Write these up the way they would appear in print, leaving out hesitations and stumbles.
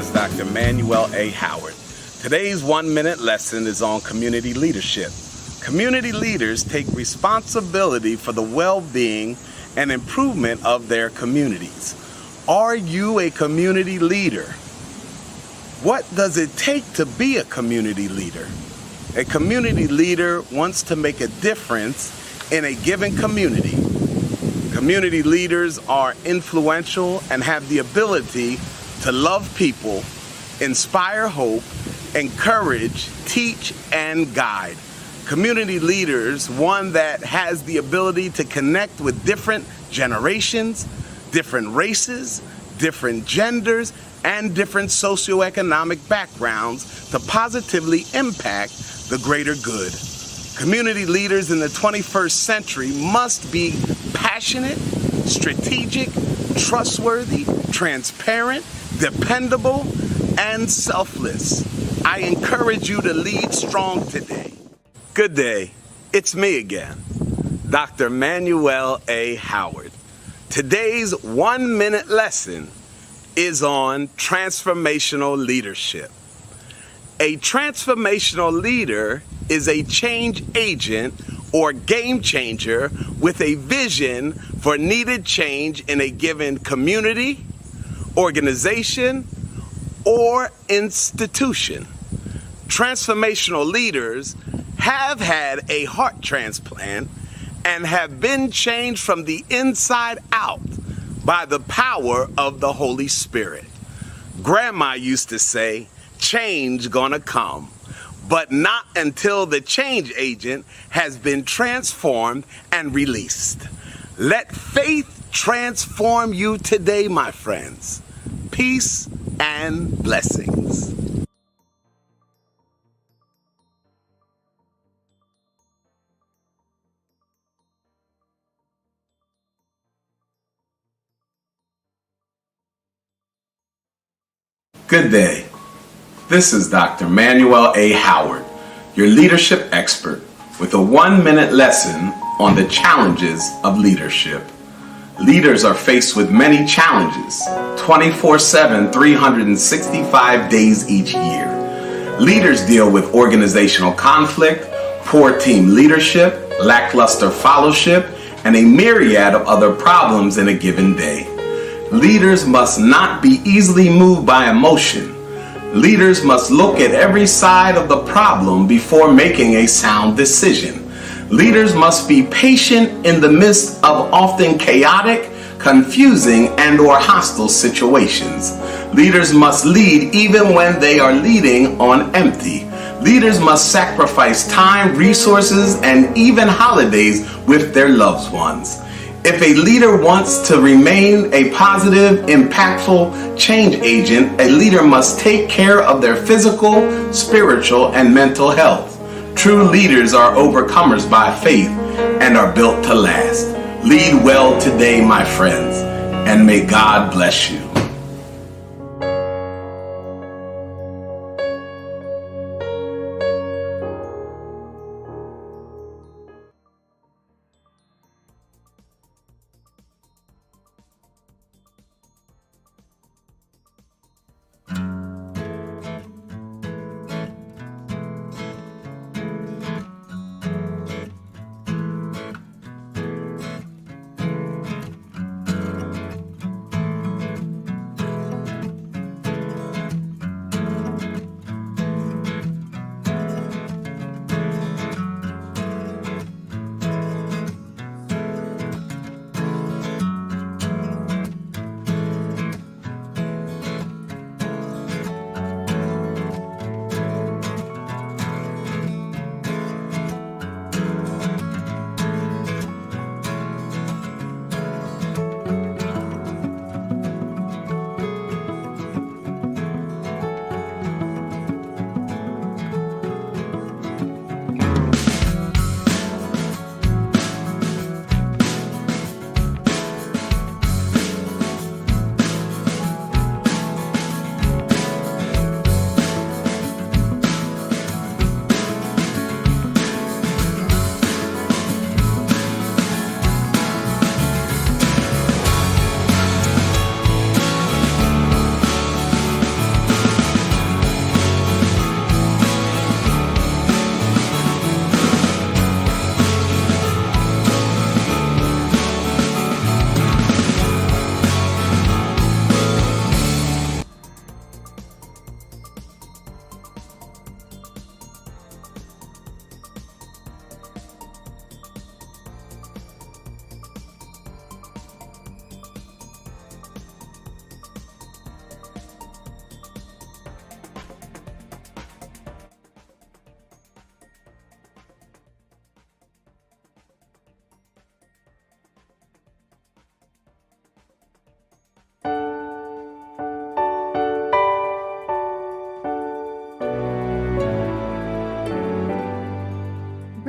is Dr. Manuel A. Howard. Today's 1-minute lesson is on community leadership. Community leaders take responsibility for the well-being and improvement of their communities. Are you a community leader? What does it take to be a community leader? A community leader wants to make a difference in a given community. Community leaders are influential and have the ability to love people, inspire hope, encourage, teach, and guide. Community leaders, one that has the ability to connect with different generations, different races, different genders, and different socioeconomic backgrounds to positively impact the greater good. Community leaders in the 21st century must be passionate, strategic, trustworthy, transparent, dependable, and selfless. I encourage you to lead strong today. Good day. It's me again, Dr. Manuel A. Howard. Today's 1-minute lesson is on transformational leadership. A transformational leader is a change agent or game changer with a vision for needed change in a given community, organization, or institution. Transformational leaders have had a heart transplant and have been changed from the inside out by the power of the Holy Spirit. Grandma used to say, change gonna come, but not until the change agent has been transformed and released. Let faith transform you today, my friends. Peace and blessings. Good day. This is Dr. Manuel A. Howard, your leadership expert, with a 1-minute lesson on the challenges of leadership. Leaders are faced with many challenges, 24/7, 365 days each year. Leaders deal with organizational conflict, poor team leadership, lackluster fellowship, and a myriad of other problems in a given day. Leaders must not be easily moved by emotion. Leaders must look at every side of the problem before making a sound decision. Leaders must be patient in the midst of often chaotic, confusing, and/or hostile situations. Leaders must lead even when they are leading on empty. Leaders must sacrifice time, resources, and even holidays with their loved ones. If a leader wants to remain a positive, impactful change agent, a leader must take care of their physical, spiritual, and mental health. True leaders are overcomers by faith and are built to last. Lead well today, my friends, and may God bless you.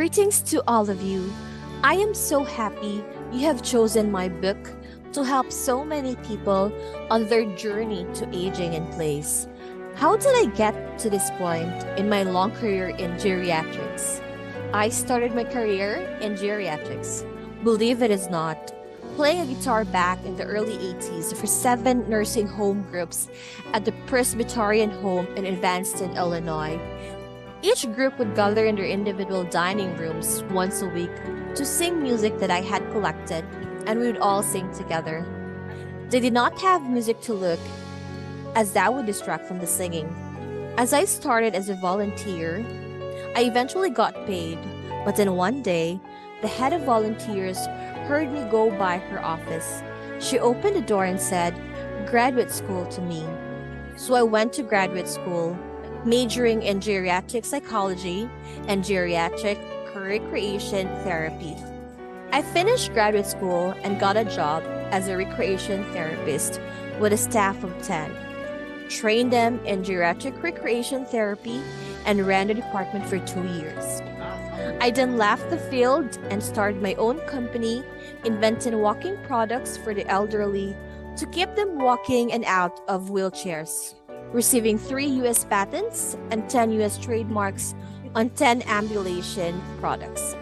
Greetings to all of you. I am so happy you have chosen my book to help so many people on their journey to aging in place. How did I get to this point in my long career in geriatrics? I started my career in geriatrics, believe it or not, playing a guitar back in the early 80s for 7 nursing home groups at the Presbyterian Home in Evanston, Illinois. Each group would gather in their individual dining rooms once a week to sing music that I had collected, and we would all sing together. They did not have music to look, as that would distract from the singing. As I started as a volunteer, I eventually got paid, but then one day, the head of volunteers heard me go by her office. She opened the door and said, "Graduate school" to me. So I went to graduate school, majoring in geriatric psychology and geriatric recreation therapy. I finished graduate school and got a job as a recreation therapist with a staff of 10. Trained them in geriatric recreation therapy and ran the department for 2 years. I then left the field and started my own company, inventing walking products for the elderly to keep them walking and out of wheelchairs, receiving 3 US patents and 10 US trademarks on 10 ambulation products.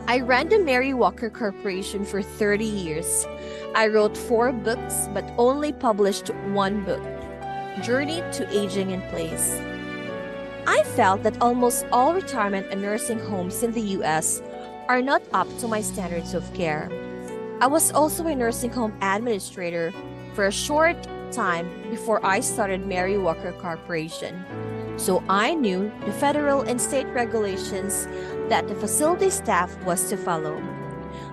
I ran the Mary Walker Corporation for 30 years. I wrote 4 books but only published 1 book, Journey to Aging in Place. I felt that almost all retirement and nursing homes in the US are not up to my standards of care. I was also a nursing home administrator for a short time before I started Mary Walker Corporation. So I knew the federal and state regulations that the facility staff was to follow.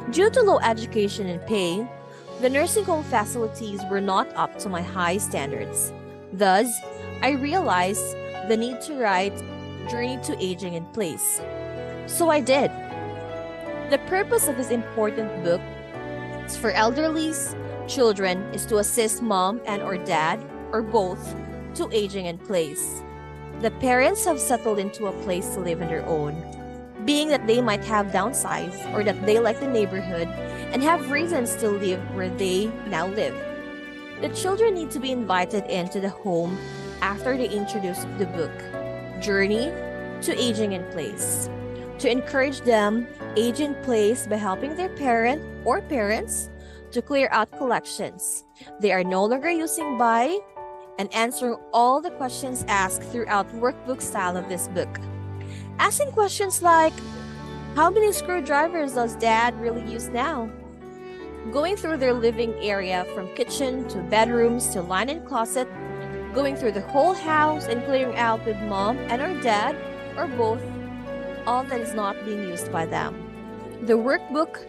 Due to low education and pay, the nursing home facilities were not up to my high standards. Thus, I realized the need to write Journey to Aging in Place. So I did. The purpose of this important book is for elderlies, children is to assist mom and or dad, or both, to aging in place. The parents have settled into a place to live on their own, being that they might have downsized or that they like the neighborhood and have reasons to live where they now live. The children need to be invited into the home after they introduce the book, Journey to Aging in Place, to encourage them age in place by helping their parent or parents to clear out collections they are no longer using by and answering all the questions asked throughout workbook style of this book. Asking questions like, how many screwdrivers does dad really use now? Going through their living area from kitchen to bedrooms to linen closet, going through the whole house and clearing out with mom and or dad, or both, all that is not being used by them. The workbook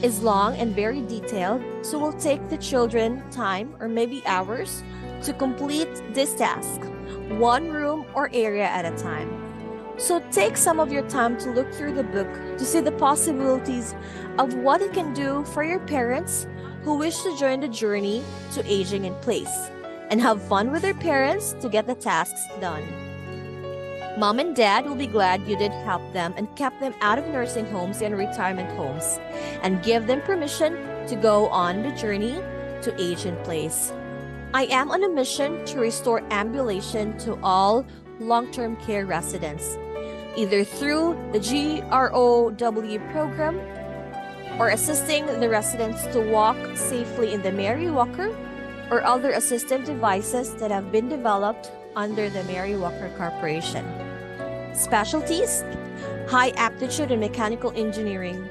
is long and very detailed, so will take the children time or maybe hours to complete this task, 1 room or area at a time. So take some of your time to look through the book to see the possibilities of what it can do for your parents who wish to join the journey to aging in place, and have fun with their parents to get the tasks done. Mom and dad will be glad you did help them and kept them out of nursing homes and retirement homes, and give them permission to go on the journey to age in place. I am on a mission to restore ambulation to all long-term care residents, either through the GROW program or assisting the residents to walk safely in the Mary Walker or other assistive devices that have been developed under the Mary Walker Corporation. Specialties: high aptitude in mechanical engineering.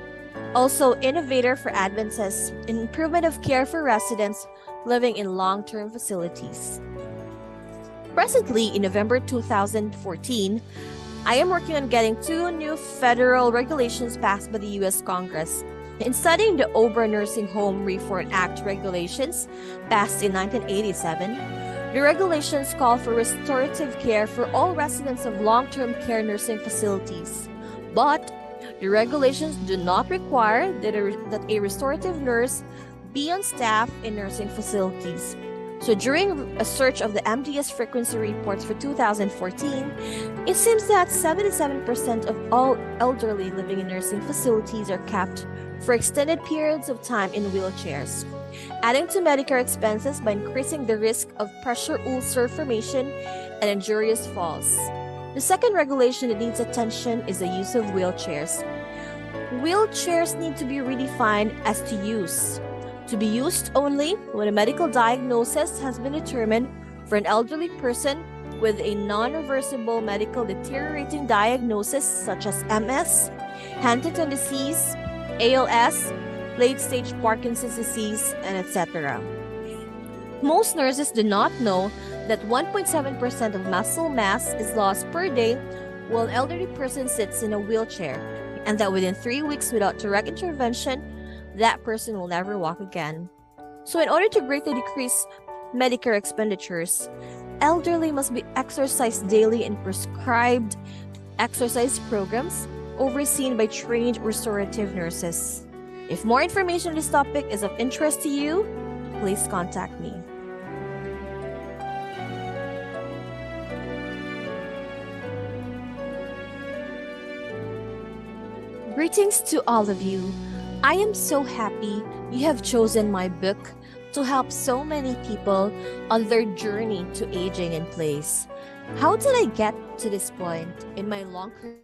Also, innovator for advances in improvement of care for residents living in long-term facilities. Presently, in November 2014, I am working on getting 2 new federal regulations passed by the U.S. Congress. In studying the Ober Nursing Home Reform Act regulations passed in 1987, the regulations call for restorative care for all residents of long-term care nursing facilities. But the regulations do not require that a restorative nurse be on staff in nursing facilities. So during a search of the MDS frequency reports for 2014, it seems that 77% of all elderly living in nursing facilities are kept for extended periods of time in wheelchairs, adding to Medicare expenses by increasing the risk of pressure ulcer formation and injurious falls. The second regulation that needs attention is the use of wheelchairs. Wheelchairs need to be redefined as to use. To be used only when a medical diagnosis has been determined for an elderly person with a non-reversible medical deteriorating diagnosis such as MS, Huntington disease, ALS, late-stage Parkinson's disease, and etc. Most nurses do not know that 1.7% of muscle mass is lost per day while an elderly person sits in a wheelchair, and that within 3 weeks without direct intervention, that person will never walk again. So in order to greatly decrease Medicare expenditures, elderly must be exercised daily in prescribed exercise programs overseen by trained restorative nurses. If more information on this topic is of interest to you, please contact me. Greetings to all of you. I am so happy you have chosen my book to help so many people on their journey to aging in place. How did I get to this point in my long career?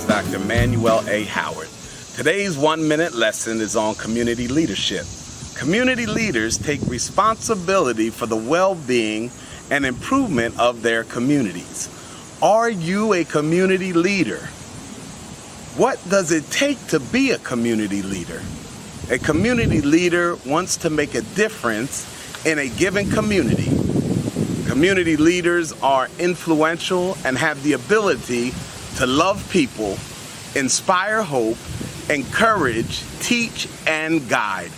Dr. Manuel A. Howard. Today's 1-minute lesson is on community leadership. Community leaders take responsibility for the well-being and improvement of their communities. Are you a community leader? What does it take to be a community leader? A community leader wants to make a difference in a given community. Community leaders are influential and have the ability to love people, inspire hope, encourage, teach, and guide.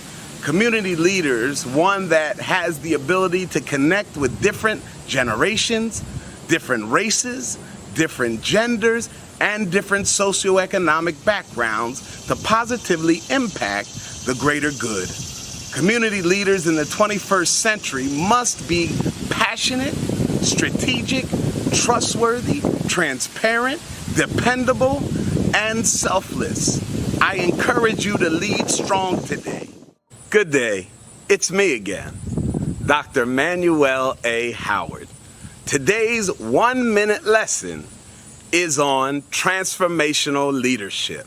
Community leaders, one that has the ability to connect with different generations, different races, different genders, and different socioeconomic backgrounds to positively impact the greater good. Community leaders in the 21st century must be passionate, strategic, trustworthy, transparent, dependable, and selfless. I encourage you to lead strong today. Good day. It's me again. Dr. Manuel A. Howard. Today's 1-minute lesson is on transformational leadership.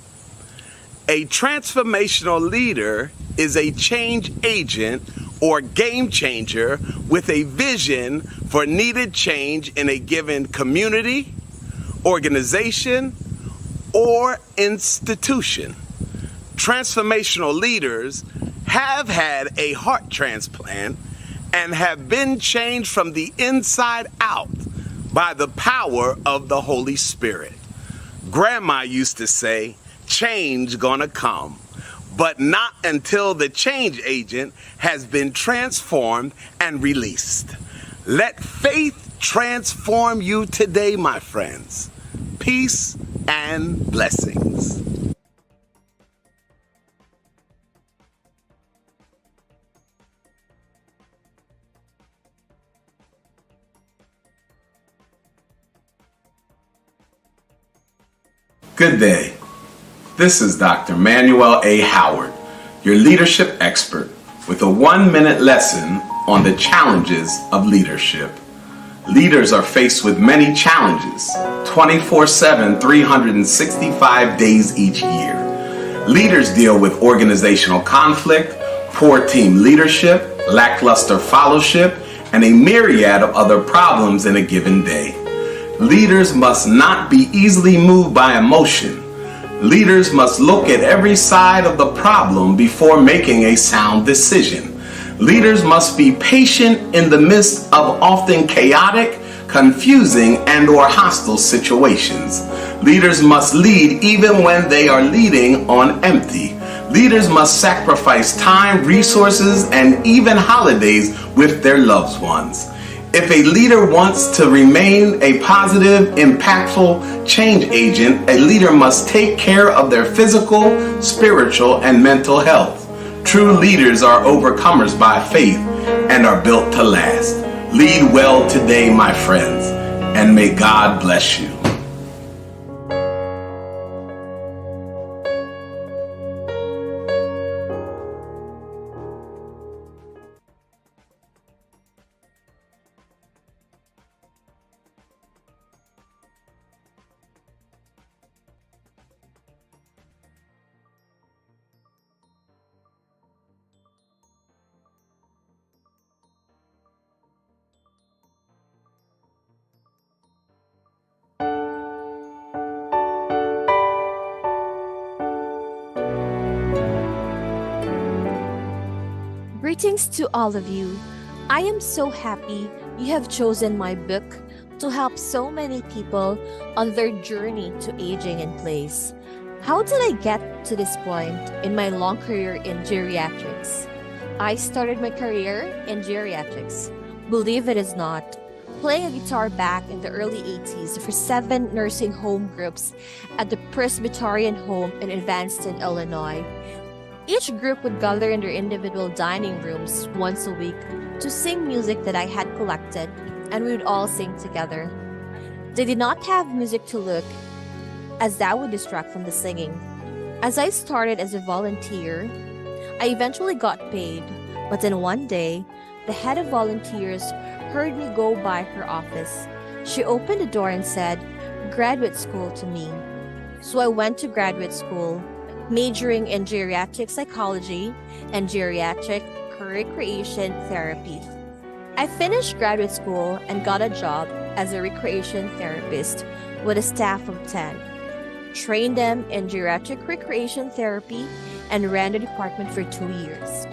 A transformational leader is a change agent or game changer with a vision for needed change in a given community, organization, or institution. Transformational leaders have had a heart transplant and have been changed from the inside out by the power of the Holy Spirit. Grandma used to say, change gonna come, but not until the change agent has been transformed and released. Let faith transform you today, my friends. Peace and blessings. Good day. This is Dr. Manuel A. Howard, your leadership expert, with a 1-minute lesson on the challenges of leadership. Leaders are faced with many challenges, 24/7, 365 days each year. Leaders deal with organizational conflict, poor team leadership, lackluster fellowship, and a myriad of other problems in a given day. Leaders must not be easily moved by emotion. Leaders must look at every side of the problem before making a sound decision. Leaders must be patient in the midst of often chaotic, confusing, and/or hostile situations. Leaders must lead even when they are leading on empty. Leaders must sacrifice time, resources, and even holidays with their loved ones. If a leader wants to remain a positive, impactful change agent, a leader must take care of their physical, spiritual, and mental health. True leaders are overcomers by faith and are built to last. Lead well today, my friends, and may God bless you. Greetings to all of you. I am so happy you have chosen my book to help so many people on their journey to aging in place. How did I get to this point in my long career in geriatrics? I started my career in geriatrics, believe it or not, playing a guitar back in the early 80s for 7 nursing home groups at the Presbyterian Home in Evanston, Illinois. Each group would gather in their individual dining rooms once a week to sing music that I had collected, and we would all sing together. They did not have music to look, as that would distract from the singing. As I started as a volunteer, I eventually got paid, but then one day, the head of volunteers heard me go by her office. She opened the door and said, "Graduate school," to me. So I went to graduate school, majoring in geriatric psychology and geriatric recreation therapy. I finished graduate school and got a job as a recreation therapist with a staff of 10. Trained them in geriatric recreation therapy and ran the department for 2 years.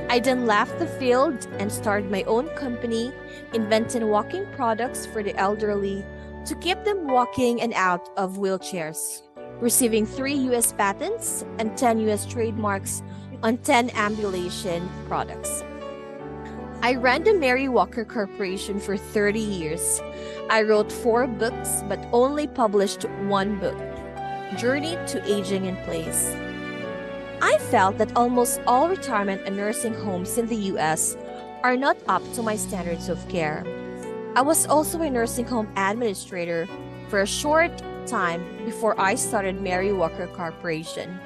I then left the field and started my own company, inventing walking products for the elderly to keep them walking and out of wheelchairs, receiving 3 U.S. patents and 10 U.S. trademarks on 10 ambulation products. I ran the Mary Walker Corporation for 30 years. I wrote 4 books but only published 1 book, Journey to Aging in Place. I felt that almost all retirement and nursing homes in the U.S. are not up to my standards of care. I was also a nursing home administrator for a short time before I started Mary Walker Corporation.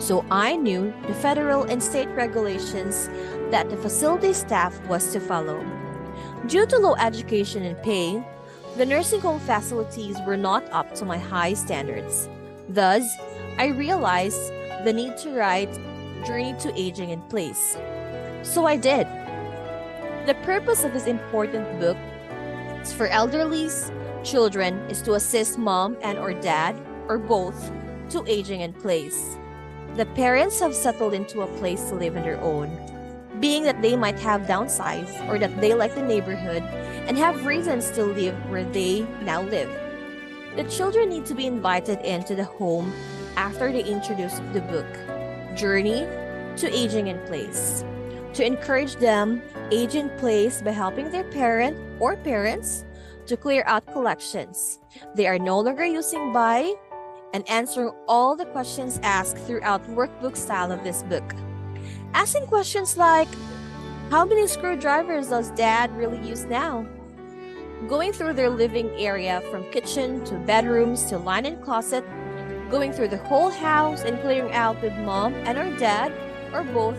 so I knew the federal and state regulations that the facility staff was to follow. Due to low education and pay, the nursing home facilities were not up to my high standards. Thus, I realized the need to write Journey to Aging in Place. So I did. The purpose of this important book for elderlies, children is to assist mom and or dad, or both, to aging in place. The parents have settled into a place to live on their own, being that they might have downsized or that they like the neighborhood and have reasons to live where they now live. The children need to be invited into the home after they introduce the book, Journey to Aging in Place, to encourage them age in place by helping their parent or parents to clear out collections they are no longer using by and answering all the questions asked throughout workbook style of this book. Asking questions like, how many screwdrivers does dad really use now? Going through their living area from kitchen to bedrooms to linen closet, going through the whole house and clearing out with mom and or dad, or both,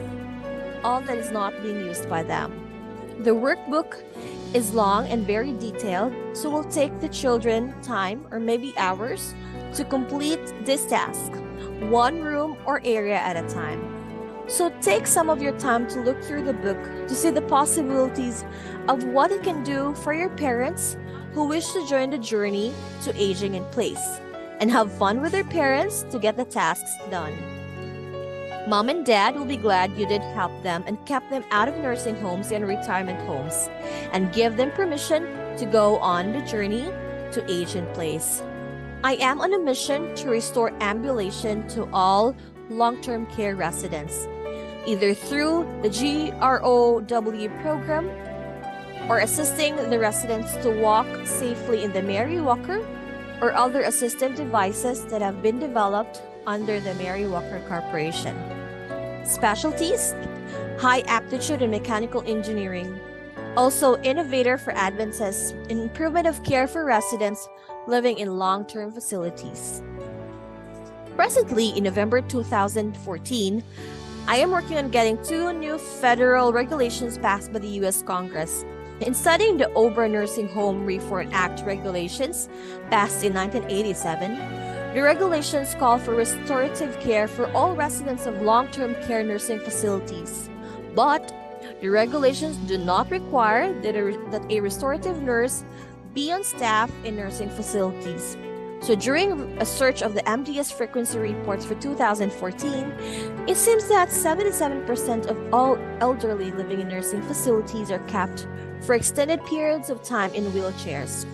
all that is not being used by them. The workbook is long and very detailed, so will take the children time or maybe hours to complete this task, one room or area at a time. So take some of your time to look through the book to see the possibilities of what it can do for your parents who wish to join the journey to aging in place, and have fun with their parents to get the tasks done. Mom and dad will be glad you did help them and kept them out of nursing homes and retirement homes, and give them permission to go on the journey to age in place. I am on a mission to restore ambulation to all long-term care residents, either through the GROW program or assisting the residents to walk safely in the Mary Walker or other assistive devices that have been developed under the Mary Walker Corporation. Specialties: high aptitude in mechanical engineering. Also innovator for advances in improvement of care for residents living in long-term facilities. Presently, in November 2014, I am working on getting 2 new federal regulations passed by the U.S. Congress. In studying the Ober Nursing Home Reform Act regulations passed in 1987, the regulations call for restorative care for all residents of long-term care nursing facilities. But the regulations do not require that a restorative nurse be on staff in nursing facilities. So during a search of the MDS frequency reports for 2014, it seems that 77% of all elderly living in nursing facilities are kept for extended periods of time in wheelchairs,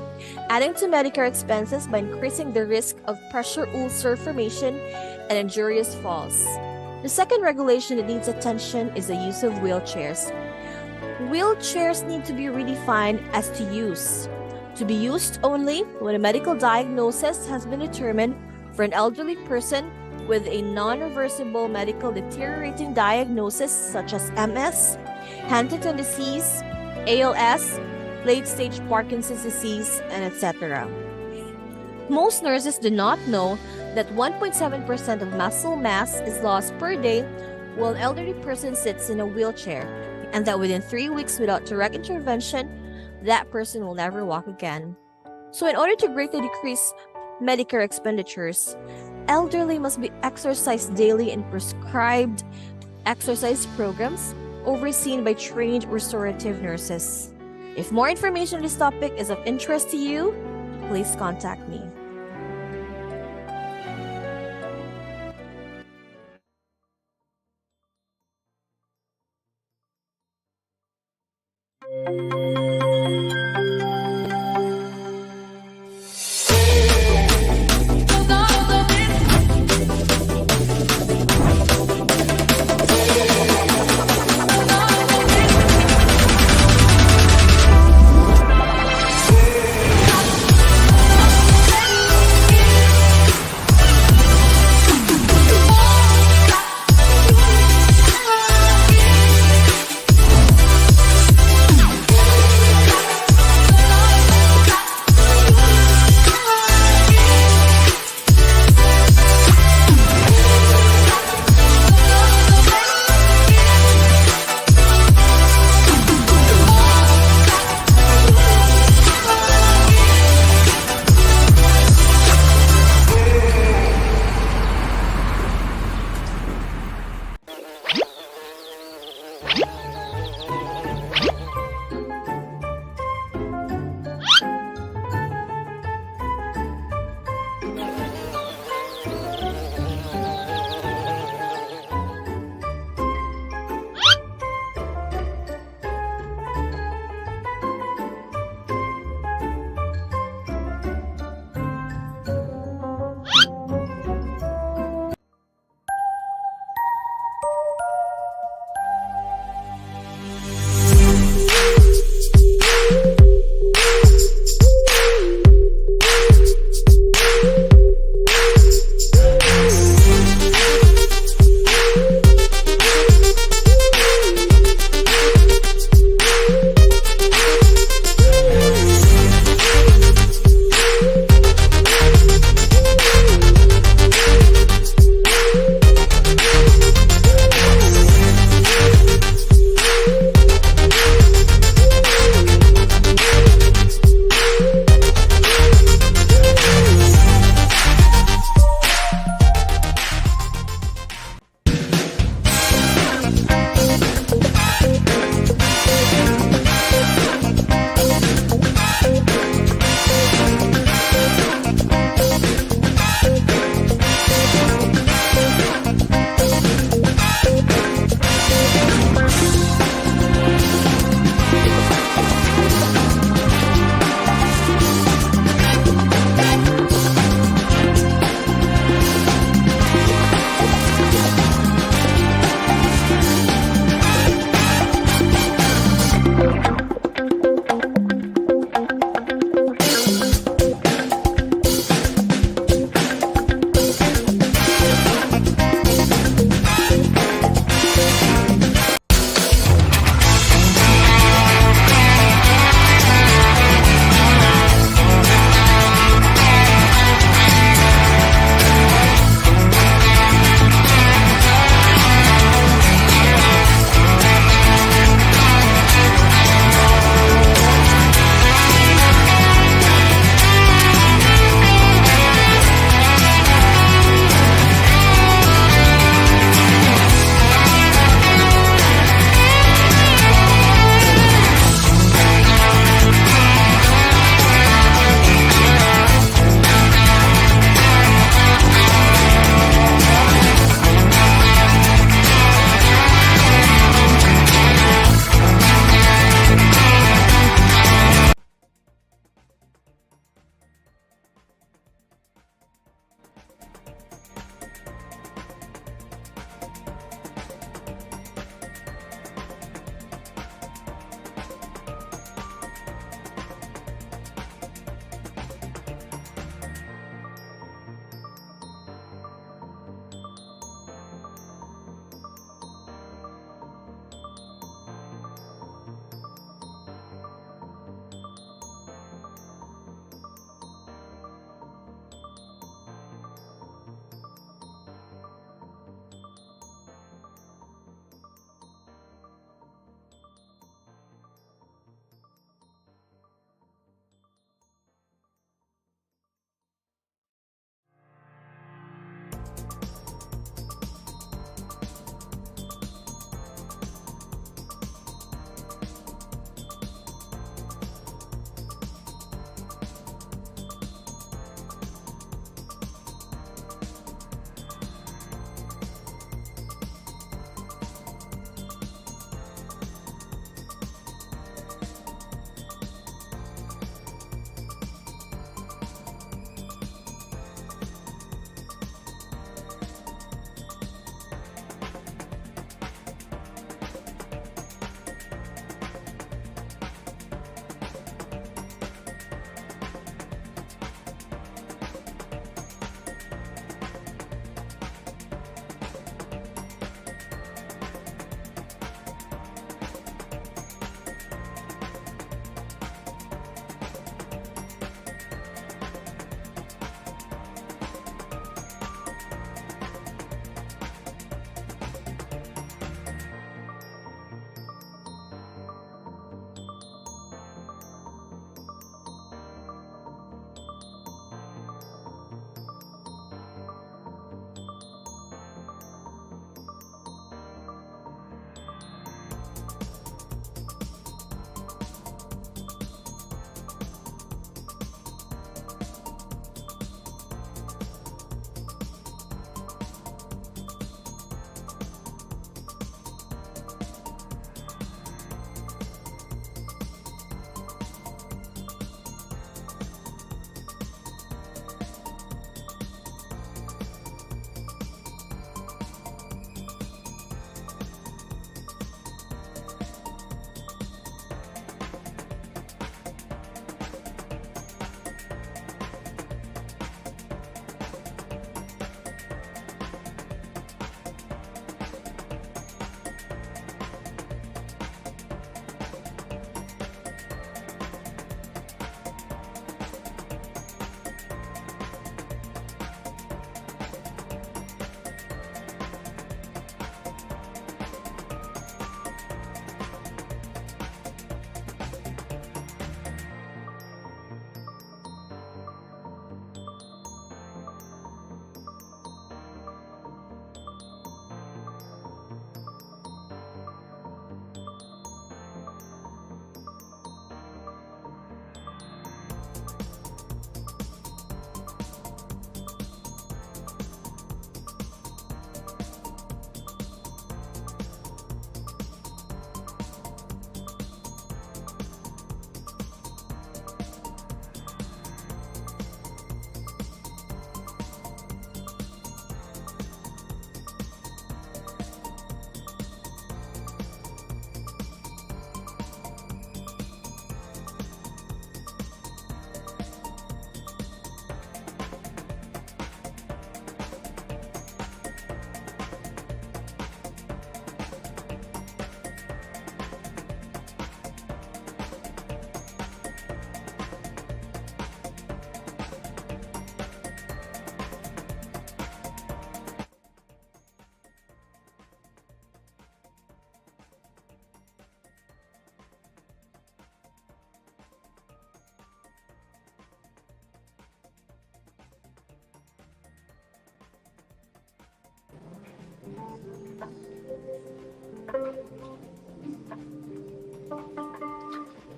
adding to Medicare expenses by increasing the risk of pressure ulcer formation and injurious falls. The second regulation that needs attention is the use of wheelchairs. Wheelchairs need to be redefined as to be used only when a medical diagnosis has been determined for an elderly person with a non-reversible medical deteriorating diagnosis such as MS, Huntington disease, ALS, late-stage Parkinson's disease, and etc. Most nurses do not know that 1.7% of muscle mass is lost per day while an elderly person sits in a wheelchair, and that within 3 weeks without direct intervention, that person will never walk again. So in order to greatly decrease Medicare expenditures, elderly must be exercised daily in prescribed exercise programs overseen by trained restorative nurses. If more information on this topic is of interest to you, please contact me.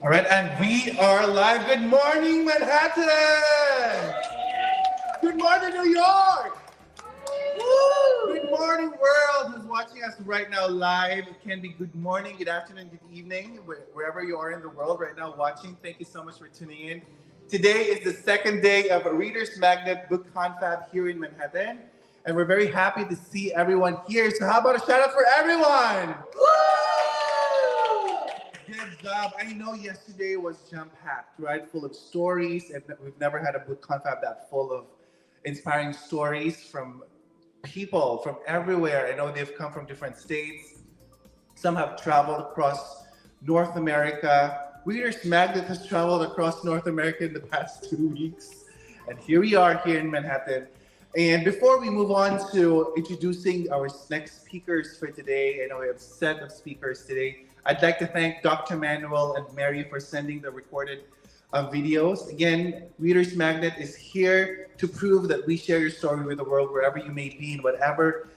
All right, and we are live. Good morning, Manhattan! Good morning, New York! Woo! Good morning, world who's watching us right now live. It can be good morning, good afternoon, good evening, wherever you are in the world right now watching. Thank you so much for tuning in. Today is the second day of a Reader's Magnet Book Confab here in Manhattan, and we're very happy to see everyone here. So how about a shout out for everyone? Woo! Good job. I know yesterday was jam-packed, right? Full of stories, and we've never had a book confab that full of inspiring stories from people from everywhere. I know they've come from different states. Some have traveled across North America. Reader's Magnet has traveled across North America in the past 2 weeks. And here we are here in Manhattan. And before we move on to introducing our next speakers for today, I know we have a set of speakers today. I'd like to thank Dr. Manuel and Mary for sending the recorded videos. Again, Reader's Magnet is here to prove that we share your story with the world wherever you may be, in whatever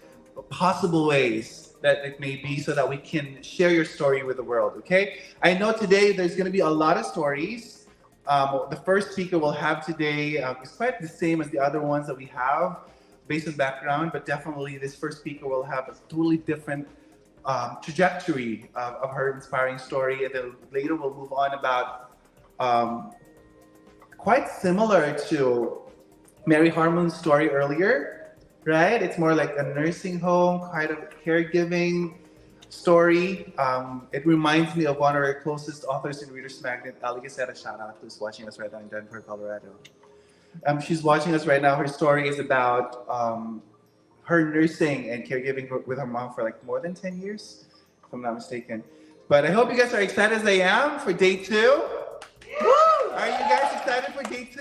possible ways that it may be, so that we can share your story with the world, okay? I know today there's gonna be a lot of stories. The first speaker we'll have today is quite the same as the other ones that we have based on background, but definitely this first speaker will have a totally different trajectory of her inspiring story. And then later we'll move on about quite similar to Mary Harmon's story earlier, right? It's more like a nursing home, kind of caregiving story. It reminds me of one of our closest authors in Reader's Magnet, Ali Gaceta, shout out, who's watching us right now in Denver, Colorado. She's watching us right now. Her story is about her nursing and caregiving with her mom for like more than 10 years, if I'm not mistaken. But I hope you guys are excited as I am for day 2. Woo! Are you guys excited for day 2?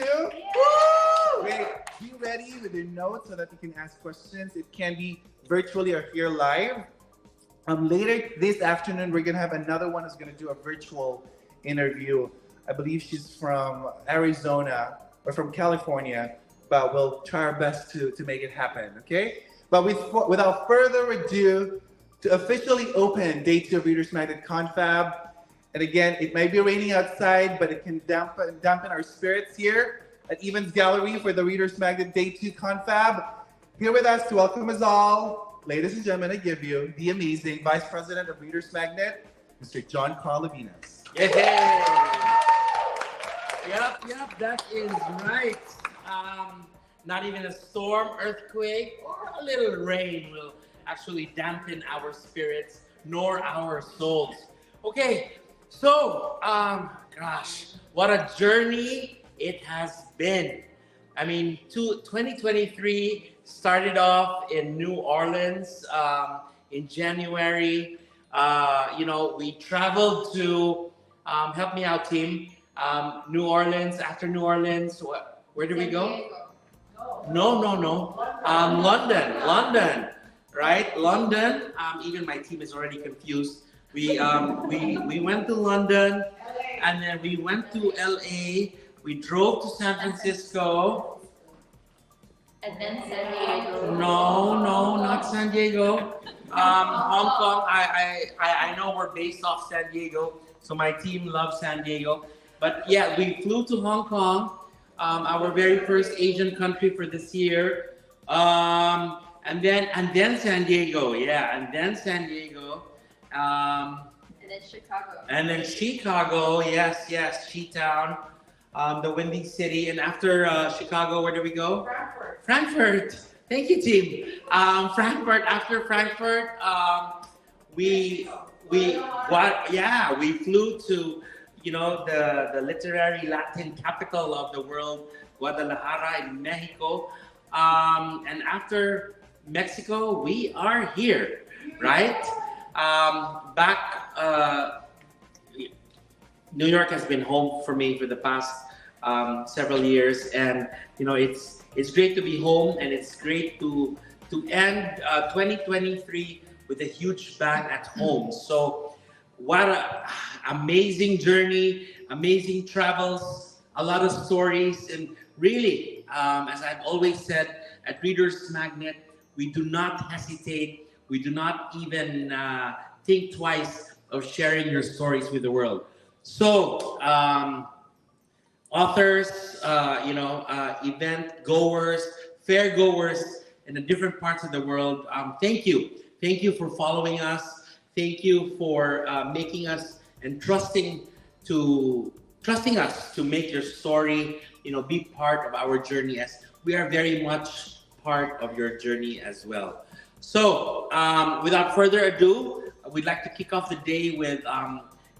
Woo! Great. Be ready with your notes so that you can ask questions. It can be virtually or here live. Later this afternoon, we're gonna have another one who's gonna do a virtual interview. I believe she's from Arizona or from California, but we'll try our best to make it happen, okay? But without further ado, to officially open day 2 of Reader's Magnet Confab. And again, it may be raining outside, but it can dampen our spirits here at Evans Gallery for the Reader's Magnet Day 2 Confab. Here with us to welcome us all, ladies and gentlemen, I give you the amazing Vice President of Reader's Magnet, Mr. John Carl Levinas. Yeah. Yep, that is right. Not even a storm, earthquake, or a little rain will actually dampen our spirits nor our souls. Okay, so, gosh, what a journey it has been. I mean, 2023 started off in New Orleans in January. We traveled to, help me out, team, New Orleans. After New Orleans, where did we go? No. London, right? London. Even my team is already confused. We went to London, and then we went to LA. We drove to San Francisco. And then San Diego. No, not San Diego. Hong Kong. I know we're based off San Diego, so my team loves San Diego. But yeah, we flew to Hong Kong, our very first Asian country for this year. And then San Diego. Yeah, and then San Diego. And then Chicago. And then Chicago. Yes, Chi-town. The Windy City. And after Chicago, where did we go? Frankfurt. Thank you, team. Frankfurt. After Frankfurt, we flew to the literary Latin capital of the world, Guadalajara in Mexico. And after Mexico, we are here, right? New York has been home for me for the past several years, and it's great to be home, and it's great to end 2023 with a huge bang at home. So what a amazing journey, amazing travels, a lot of stories, and really, as I've always said, at Reader's Magnet, we do not hesitate. We do not even think twice of sharing your stories with the world. So, authors, event goers, fair goers in the different parts of the world, thank you. Thank you for following us. Thank you for making us and trusting us to make your story, be part of our journey, as we are very much part of your journey as well. So, without further ado, we'd like to kick off the day with,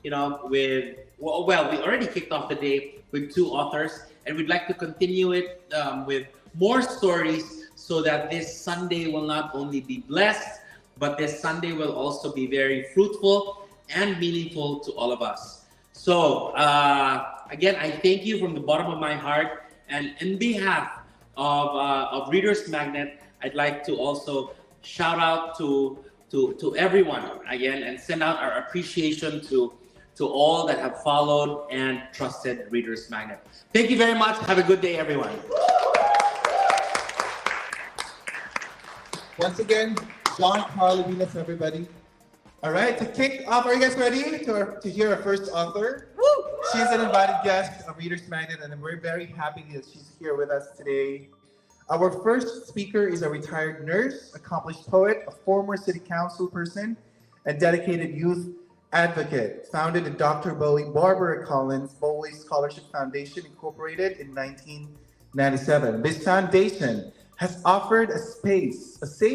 we already kicked off the day with 2 authors, and we'd like to continue it with more stories, so that this Sunday will not only be blessed, but this Sunday will also be very fruitful and meaningful to all of us. So, again, I thank you from the bottom of my heart, and in behalf of Readers Magnet, I'd like to also shout out to everyone again, and send out our appreciation to all that have followed and trusted Readers Magnet. Thank you very much. Have a good day, everyone. Once again, John Carl Levinas, everybody. All right, to kick off, are you guys ready to hear our first author? Woo! She's an invited guest of Readers Magnet, and we're very happy that she's here with us today. Our first speaker is a retired nurse, accomplished poet, a former city council person, and dedicated youth advocate. Founded the Dr. Barbara Collins Bowie Scholarship Foundation, Incorporated in 1997. This foundation has offered a safe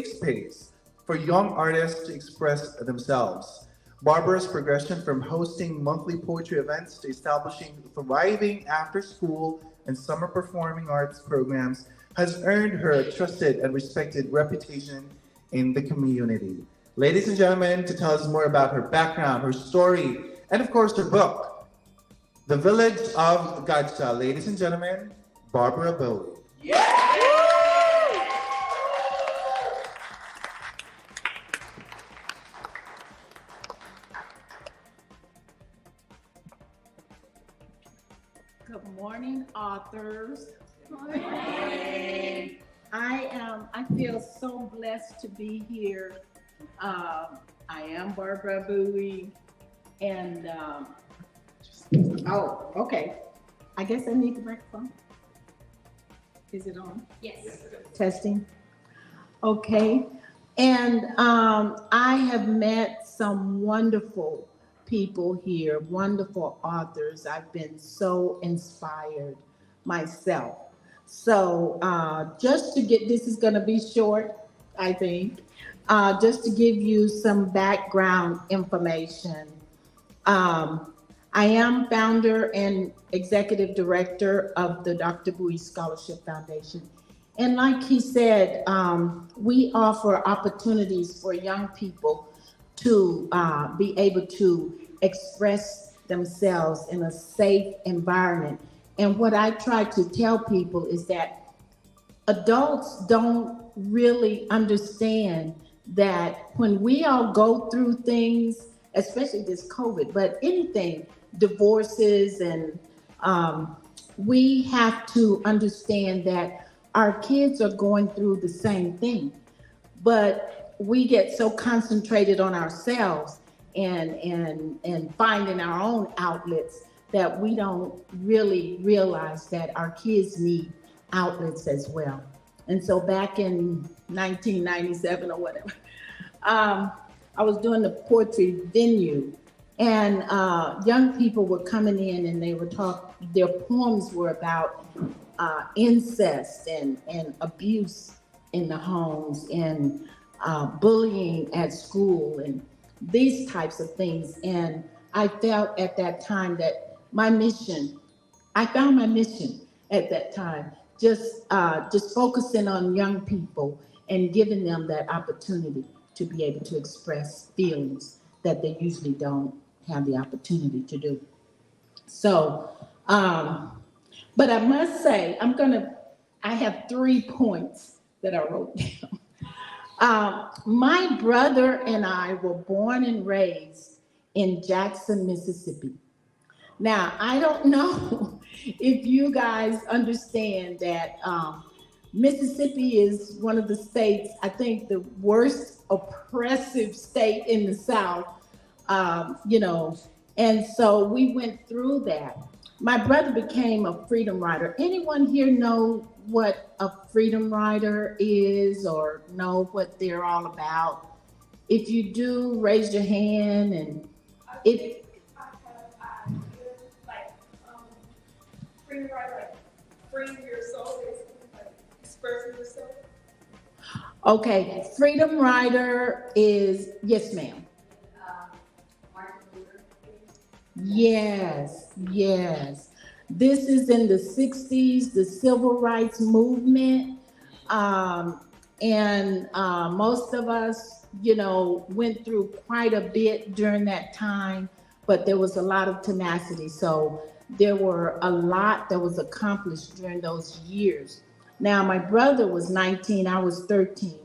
space for young artists to express themselves. Barbara's progression from hosting monthly poetry events to establishing thriving after-school and summer performing arts programs has earned her a trusted and respected reputation in the community. Ladies and gentlemen, to tell us more about her background, her story, and of course her book, The Village of Gadsa. Ladies and gentlemen, Barbara Bowie. Yeah! Good morning, authors. Good morning. I feel so blessed to be here. I am Barbara Bowie, and okay. I guess I need the microphone. Is it on? Yes. Testing. Okay. And I have met some wonderful people here, wonderful authors. I've been so inspired myself. So just to get, this is going to be short, I think, just to give you some background information. I am founder and executive director of the Dr. Bowie Scholarship Foundation. And like he said, we offer opportunities for young people to be able to express themselves in a safe environment. And what I try to tell people is that adults don't really understand that when we all go through things, especially this COVID, but anything, divorces, and we have to understand that our kids are going through the same thing, but we get so concentrated on ourselves and finding our own outlets that we don't really realize that our kids need outlets as well. And so back in 1997 or whatever, I was doing the poetry venue, and young people were coming in and they were their poems were about incest and abuse in the homes and bullying at school and these types of things. And I felt at that time that I found my mission at that time, just focusing on young people and giving them that opportunity to be able to express feelings that they usually don't have the opportunity to do. So, but I must say, I have 3 points that I wrote down. My brother and I were born and raised in Jackson, Mississippi. Now, I don't know if you guys understand that Mississippi is one of the states, I think the worst oppressive state in the South, you know, and so we went through that. My brother became a freedom rider. Anyone here know what a freedom rider is or know what they're all about? If you do, raise your hand. And if I have like free right, like freeing your soul, basically, like expressing yourself. okay, freedom rider is yes, ma'am. Martin Luther King. Yes, yes. This is in the 60s, the civil rights movement. And most of us, you know, went through quite a bit during that time, but there was a lot of tenacity. So there were a lot that was accomplished during those years. Now, my brother was 19, I was 13.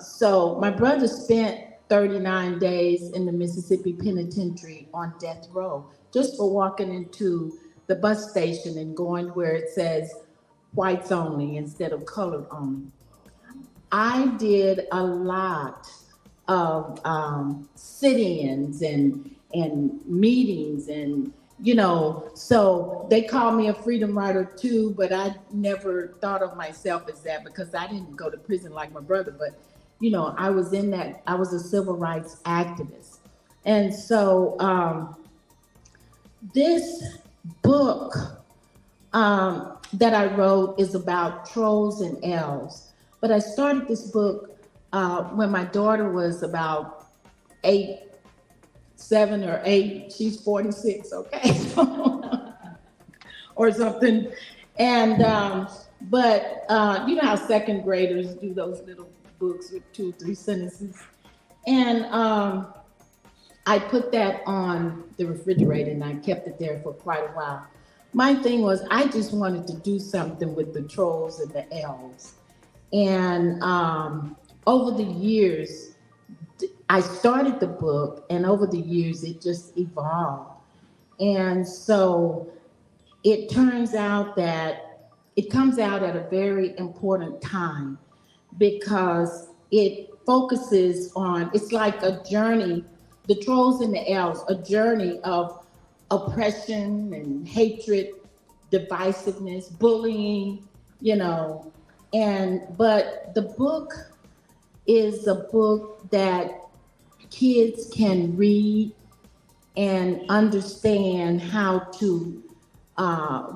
So my brother spent 39 days in the Mississippi Penitentiary on death row just for walking into the bus station and going where it says whites only instead of colored only. I did a lot of sit-ins and meetings and you know, so they call me a freedom rider too, but I never thought of myself as that because I didn't go to prison like my brother. But you know, I was in that. I was a civil rights activist, and so this book that I wrote is about trolls and elves. But I started this book when my daughter was about 8, 7 or 8. She's 46, okay, or something. And but you know how second graders do those little books with 2 or 3 sentences, and I put that on the refrigerator and I kept it there for quite a while. My thing was I just wanted to do something with the trolls and the elves. And over the years, I started the book, and over the years, it just evolved. And so it turns out that it comes out at a very important time because it focuses on, it's like a journey, the trolls and the elves, a journey of oppression and hatred, divisiveness, bullying, you know. But the book is a book that kids can read and understand how to,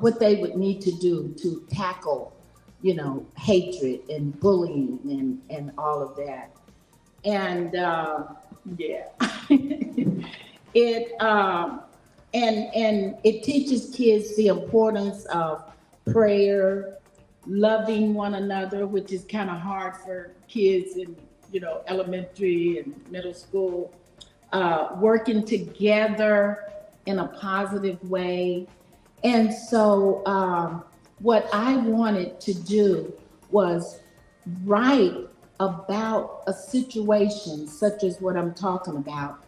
what they would need to do to tackle, you know, hatred and bullying and all of that. And yeah, and it teaches kids the importance of prayer, loving one another, which is kind of hard for kids in, you know, elementary and middle school, working together in a positive way. And so what I wanted to do was write about a situation such as what I'm talking about,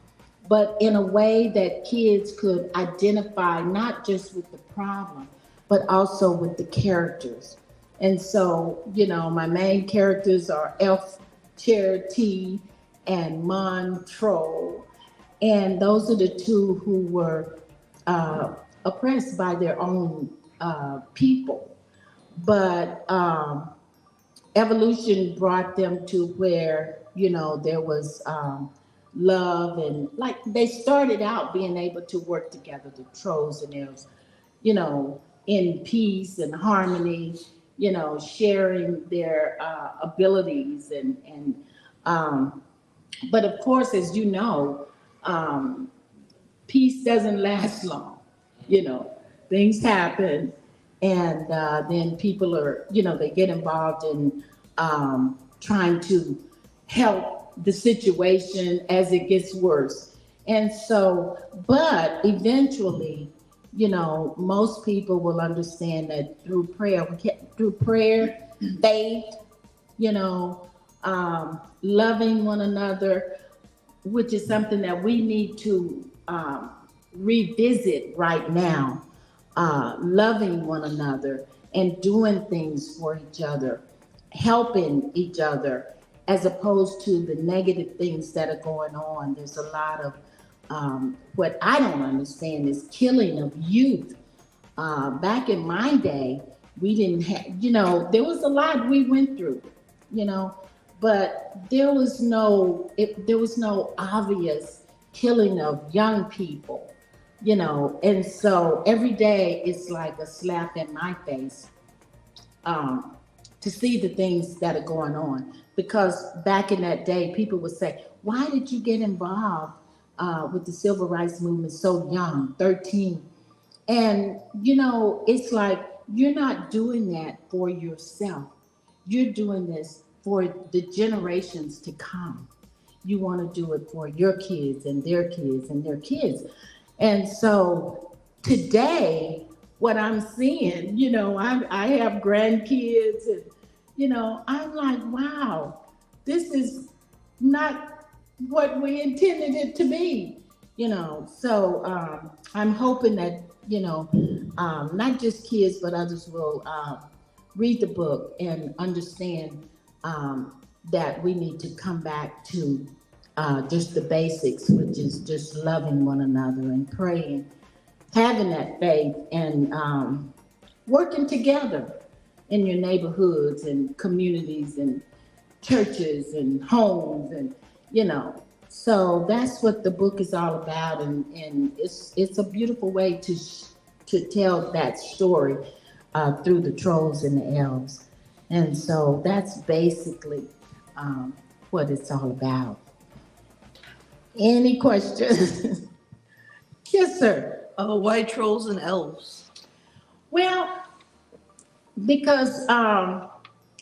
but in a way that kids could identify not just with the problem, but also with the characters. And so, you know, my main characters are Elf Charity and Mon Troll. And those are the two who were oppressed by their own people. But evolution brought them to where, you know, there was love and like they started out being able to work together, the trolls and elves, you know, in peace and harmony, you know, sharing their abilities and but of course, as you know, peace doesn't last long. You know, things happen, and then people are, you know, they get involved in trying to help the situation as it gets worse. And so, but eventually, you know, most people will understand that through prayer, faith, you know, loving one another, which is something that we need to revisit right now, loving one another and doing things for each other, helping each other, as opposed to the negative things that are going on. There's a lot of what I don't understand is killing of youth. Back in my day, we didn't have, there was a lot we went through, you know, but there was no obvious killing of young people, and so every day it's like a slap in my face to see the things that are going on. Because back in that day, people would say, why did you get involved with the civil rights movement so young, 13? And, it's like you're not doing that for yourself. You're doing this for the generations to come. You want to do it for your kids and their kids and their kids. And so today, what I'm seeing, I have grandkids and, I'm like, wow, this is not what we intended it to be, So I'm hoping that, not just kids, but others will read the book and understand that we need to come back to just the basics, which is just loving one another and praying, having that faith, and working together in your neighborhoods and communities and churches and homes, and so that's what the book is all about, and it's a beautiful way to tell that story through the trolls and the elves. And so that's basically what it's all about. Any questions? Yes, sir. Why trolls and elves? Well, because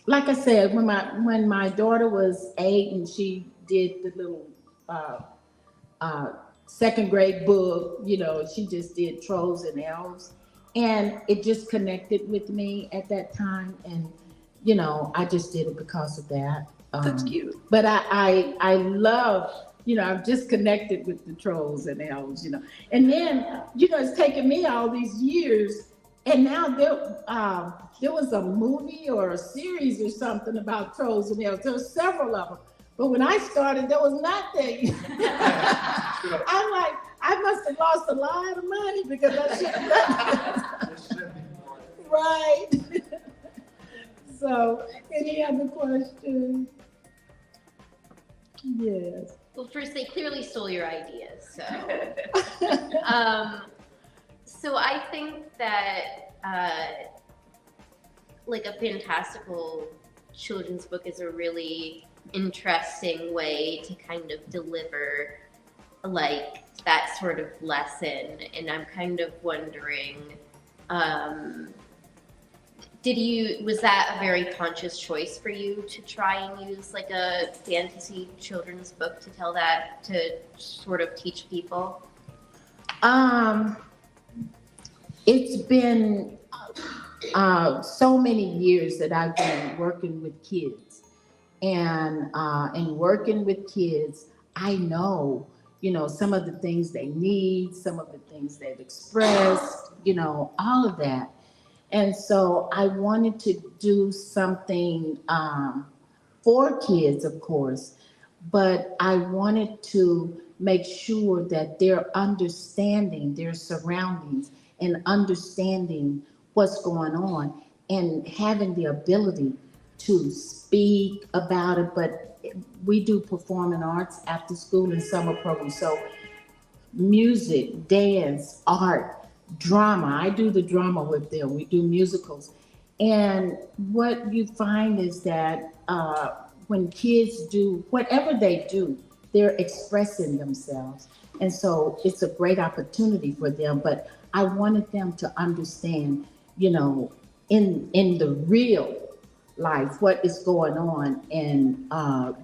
like I said, when my daughter was 8 and she did the little second grade book, she just did trolls and elves, and it just connected with me at that time, and I just did it because of that. That's cute. But I love, I've just connected with the trolls and elves, and then it's taken me all these years, and now there was a movie or a series or something about trolls and elves. There were several of them. But when I started, there was nothing. I'm like, I must have lost a lot of money because I should have done it. Right. So, any other questions? Yes. Well, first, they clearly stole your ideas. So, so I think that like a fantastical children's book is a really interesting way to kind of deliver like that sort of lesson. And I'm kind of wondering, was that a very conscious choice for you to try and use like a fantasy children's book to tell that, to sort of teach people? It's been so many years that I've been working with kids. And working with kids, I know, some of the things they need, some of the things they've expressed, all of that. And so I wanted to do something for kids, of course, but I wanted to make sure that they're understanding their surroundings and understanding what's going on and having the ability to speak about it. But we do performing arts after school and summer programs. So music, dance, art, drama. I do the drama with them. We do musicals. And what you find is that when kids do whatever they do, they're expressing themselves. And so it's a great opportunity for them. But I wanted them to understand, in the real life, what is going on, and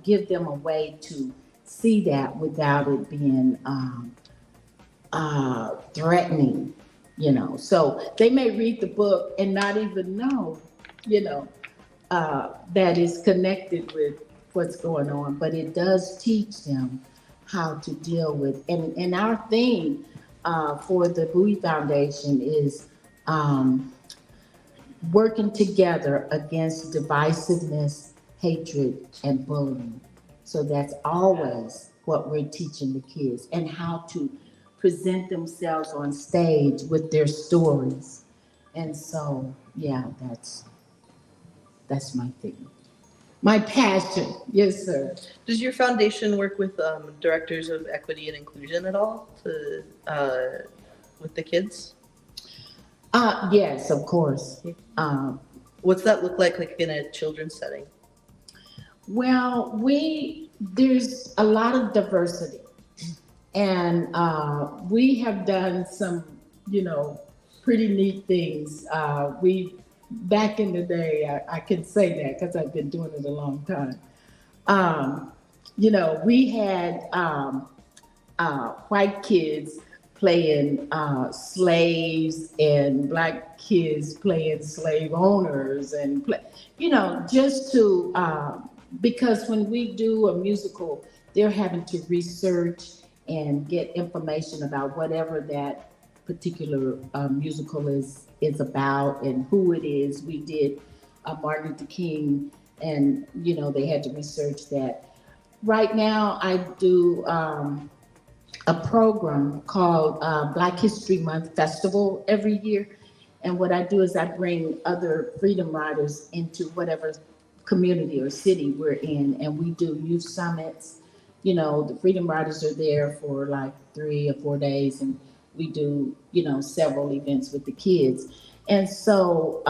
give them a way to see that without it being threatening, So they may read the book and not even know, that is connected with what's going on, but it does teach them how to deal with. And our theme for the Bowie Foundation is working together against divisiveness, hatred, and bullying. So that's always what we're teaching the kids, and how to present themselves on stage with their stories. And so, yeah, that's my thing. My passion. Yes, sir. Does your foundation work with directors of equity and inclusion at all to with the kids? Yes, of course. What's that look like in a children's setting? Well, there's a lot of diversity, and we have done some, pretty neat things. We back in the day, I can say that because I've been doing it a long time. We had white kids playing slaves, and black kids playing slave owners, and just to because when we do a musical, they're having to research and get information about whatever that particular musical is about and who it is. We did Martin Luther King, and they had to research that. Right now, I do a program called Black History Month Festival every year. And what I do is I bring other freedom riders into whatever community or city we're in, and we do youth summits. The freedom riders are there for like 3 or 4 days, and we do, several events with the kids. And so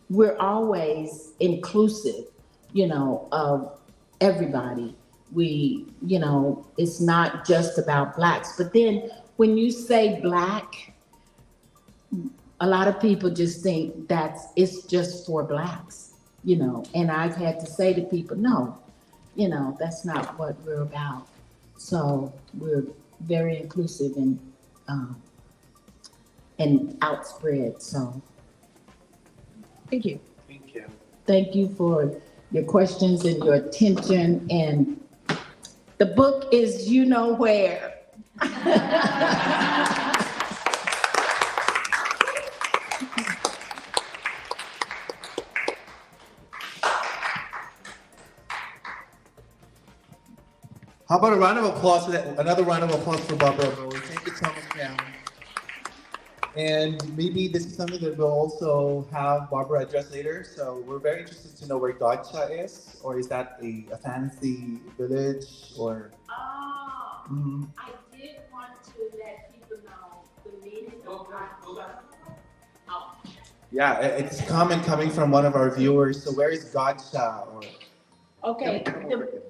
we're always inclusive, of everybody. We, it's not just about blacks. But then when you say black, a lot of people just think it's just for blacks, and I've had to say to people, no, that's not what we're about. So we're very inclusive and outspread. So Thank you. Thank you. thank you for your questions and your attention. And the book is where. How about a round of applause for that? Another round of applause for Barbara Bowie. Thank you so much, ma'am. And maybe this is something that we'll also have Barbara address later. So we're very interested to know where Gotcha is, or is that a fancy village, or? I did want to let people know the meaning of Gotcha. Yeah, it's coming from one of our viewers. So where is Gotcha? Or Okay,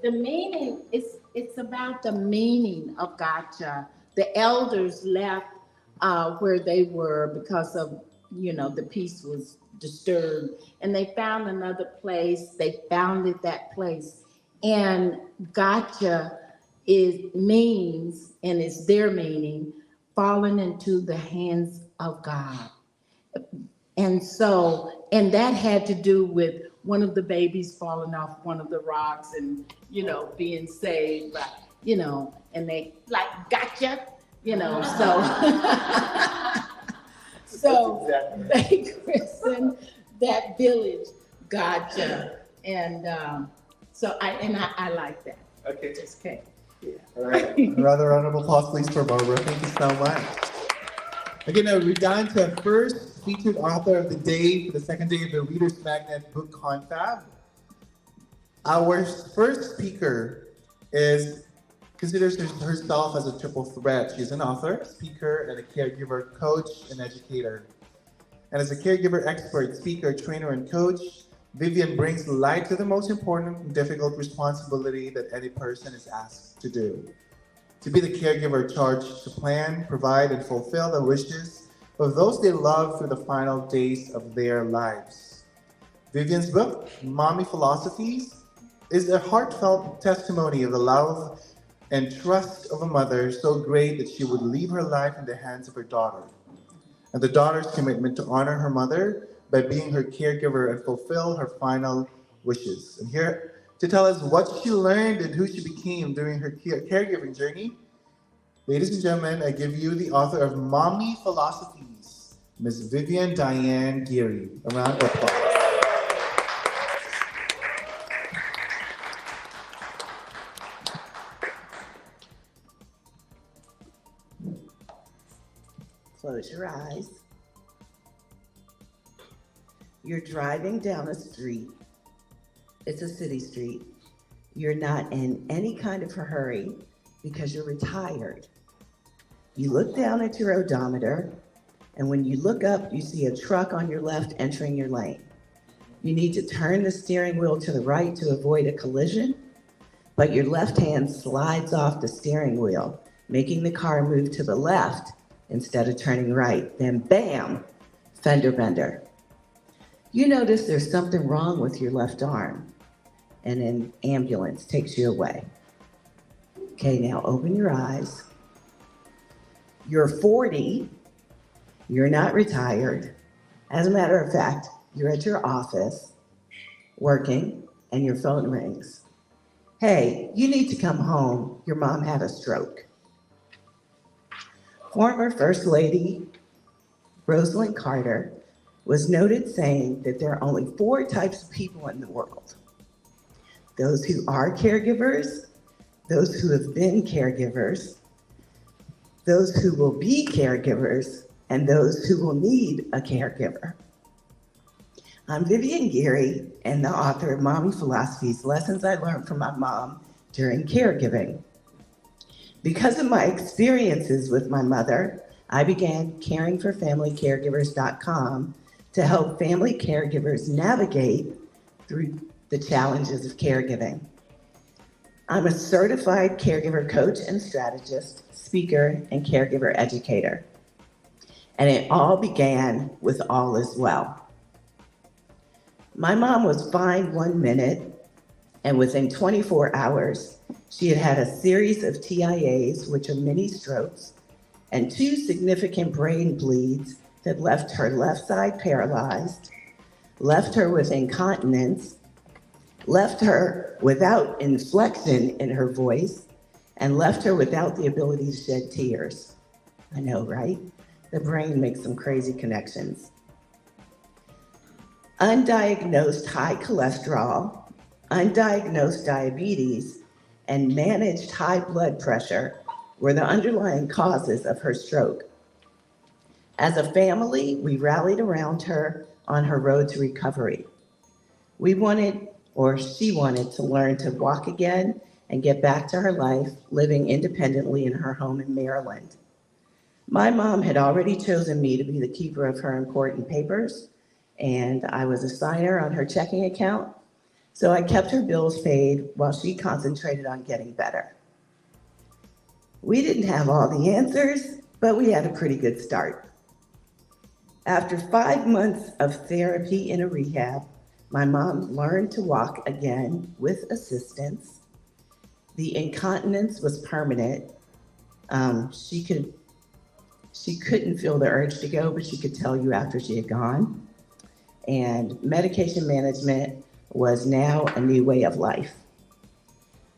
the meaning it's about the meaning of Gotcha. The elders left where they were because of the peace was disturbed, and they found another place. They founded that place, and Gotcha means, and it's their meaning, falling into the hands of God. And that had to do with one of the babies falling off one of the rocks and, being saved, and they gotcha, so they christened that village Gotcha. And I like that. okay. It just came. Yeah. All right. Another round of applause, please, for Barbara. Thank you so much. Again, now we're down to our first featured author of the day for the second day of the ReadersMagnet Book Confab. Our first speaker considers herself as a triple threat. She's an author, speaker, and a caregiver, coach, and educator. And as a caregiver expert, speaker, trainer, and coach, Vivian brings light to the most important and difficult responsibility that any person is asked to do. To be the caregiver charged to plan, provide, and fulfill the wishes of those they love through the final days of their lives. Vivian's book, Mommy Philosophies, is a heartfelt testimony of the love and trust of a mother so great that she would leave her life in the hands of her daughter, and the daughter's commitment to honor her mother by being her caregiver and fulfill her final wishes. And here to tell us what she learned and who she became during her caregiving journey, ladies and gentlemen, I give you the author of Mommy Philosophies, Ms. Vivian Diane Geary. A round of applause. Close your eyes. You're driving down a street. It's a city street. You're not in any kind of a hurry because you're retired. You look down at your odometer, and when you look up, you see a truck on your left entering your lane. You need to turn the steering wheel to the right to avoid a collision, but your left hand slides off the steering wheel, making the car move to the left instead of turning right. Then bam, fender bender. You notice there's something wrong with your left arm, and an ambulance takes you away. Okay, now open your eyes. You're 40, you're not retired. As a matter of fact, you're at your office working and your phone rings. Hey, you need to come home. Your mom had a stroke. Former First Lady Rosalind Carter was noted saying that there are only 4 types of people in the world: those who are caregivers, those who have been caregivers, those who will be caregivers, and those who will need a caregiver. I'm Vivian Geary and the author of Mommy Philosophies, Lessons I Learned from My Mom During Caregiving. Because of my experiences with my mother, I began caringforfamilycaregivers.com to help family caregivers navigate through the challenges of caregiving. I'm a certified caregiver coach and strategist, speaker, and caregiver educator. And it all began with All Is Well. My mom was fine 1 minute, and within 24 hours, she had had a series of TIAs, which are mini strokes, and 2 significant brain bleeds that left her left side paralyzed, left her with incontinence, left her without inflection in her voice, and left her without the ability to shed tears. I know, right? The brain makes some crazy connections. Undiagnosed high cholesterol, undiagnosed diabetes, and managed high blood pressure were the underlying causes of her stroke. As a family, we rallied around her on her road to recovery. She wanted to learn to walk again and get back to her life, living independently in her home in Maryland. My mom had already chosen me to be the keeper of her important papers, and I was a signer on her checking account, so I kept her bills paid while she concentrated on getting better. We didn't have all the answers, but we had a pretty good start. After 5 months of therapy in a rehab, my mom learned to walk again with assistance. The incontinence was permanent. She couldn't feel the urge to go, but she could tell you after she had gone. And medication management was now a new way of life.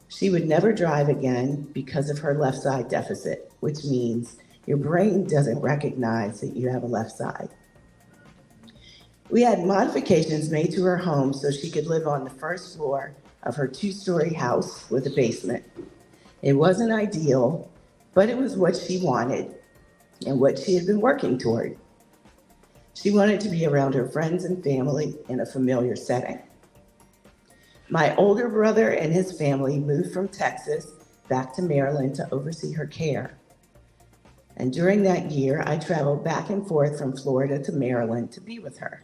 She would never drive again because of her left side deficit, which means your brain doesn't recognize that you have a left side. We had modifications made to her home so she could live on the first floor of her 2-story house with a basement. It wasn't ideal, but it was what she wanted and what she had been working toward. She wanted to be around her friends and family in a familiar setting. My older brother and his family moved from Texas back to Maryland to oversee her care. And during that year, I traveled back and forth from Florida to Maryland to be with her.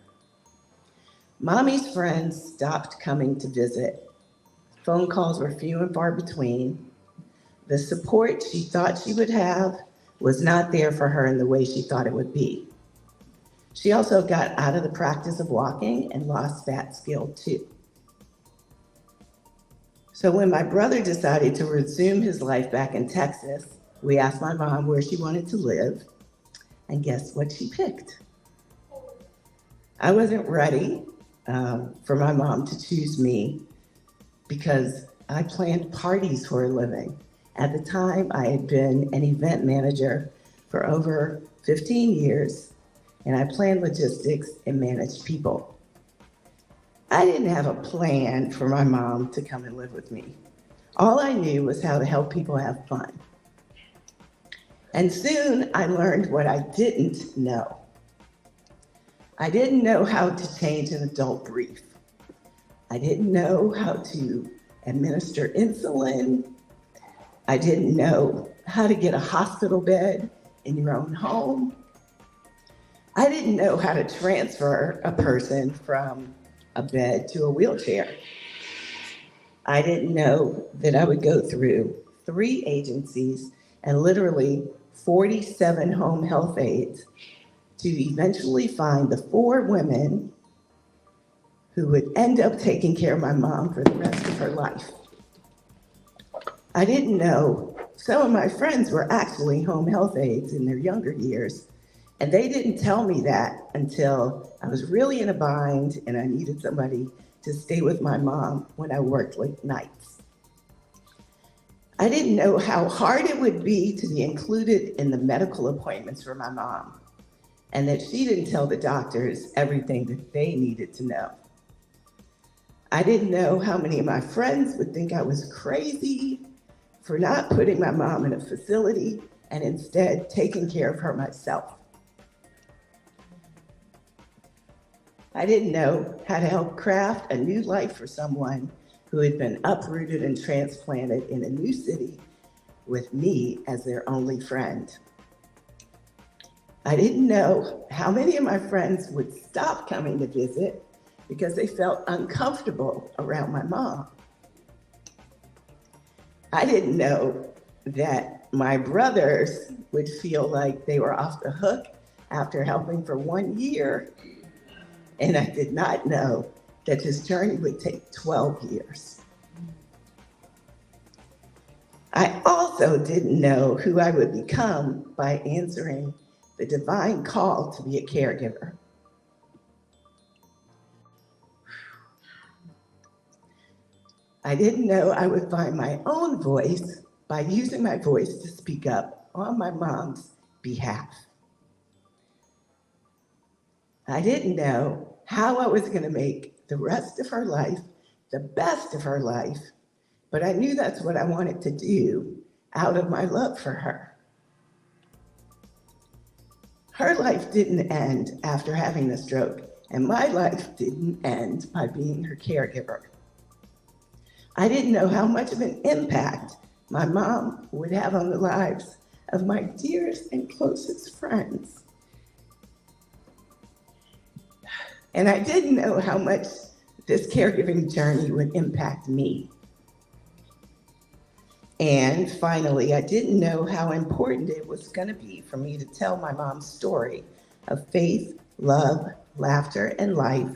Mommy's friends stopped coming to visit. Phone calls were few and far between. The support she thought she would have was not there for her in the way she thought it would be. She also got out of the practice of walking and lost that skill too. So when my brother decided to resume his life back in Texas, we asked my mom where she wanted to live, and guess what she picked? I wasn't ready for my mom to choose me because I planned parties for a living. At the time, I had been an event manager for over 15 years, and I planned logistics and managed people. I didn't have a plan for my mom to come and live with me. All I knew was how to help people have fun. And soon I learned what I didn't know. I didn't know how to change an adult brief. I didn't know how to administer insulin. I didn't know how to get a hospital bed in your own home. I didn't know how to transfer a person from a bed to a wheelchair. I didn't know that I would go through 3 agencies and literally 47 home health aides to eventually find the 4 women who would end up taking care of my mom for the rest of her life. I didn't know some of my friends were actually home health aides in their younger years, and they didn't tell me that until I was really in a bind and I needed somebody to stay with my mom when I worked late nights. I didn't know how hard it would be to be included in the medical appointments for my mom, and that she didn't tell the doctors everything that they needed to know. I didn't know how many of my friends would think I was crazy for not putting my mom in a facility and instead taking care of her myself. I didn't know how to help craft a new life for someone who had been uprooted and transplanted in a new city with me as their only friend. I didn't know how many of my friends would stop coming to visit because they felt uncomfortable around my mom. I didn't know that my brothers would feel like they were off the hook after helping for 1 year. And I did not know that this journey would take 12 years. I also didn't know who I would become by answering the divine call to be a caregiver. I didn't know I would find my own voice by using my voice to speak up on my mom's behalf. I didn't know how I was going to make the rest of her life the best of her life, but I knew that's what I wanted to do out of my love for her. Her life didn't end after having the stroke, and my life didn't end by being her caregiver. I didn't know how much of an impact my mom would have on the lives of my dearest and closest friends. And I didn't know how much this caregiving journey would impact me. And finally, I didn't know how important it was going to be for me to tell my mom's story of faith, love, laughter, and life,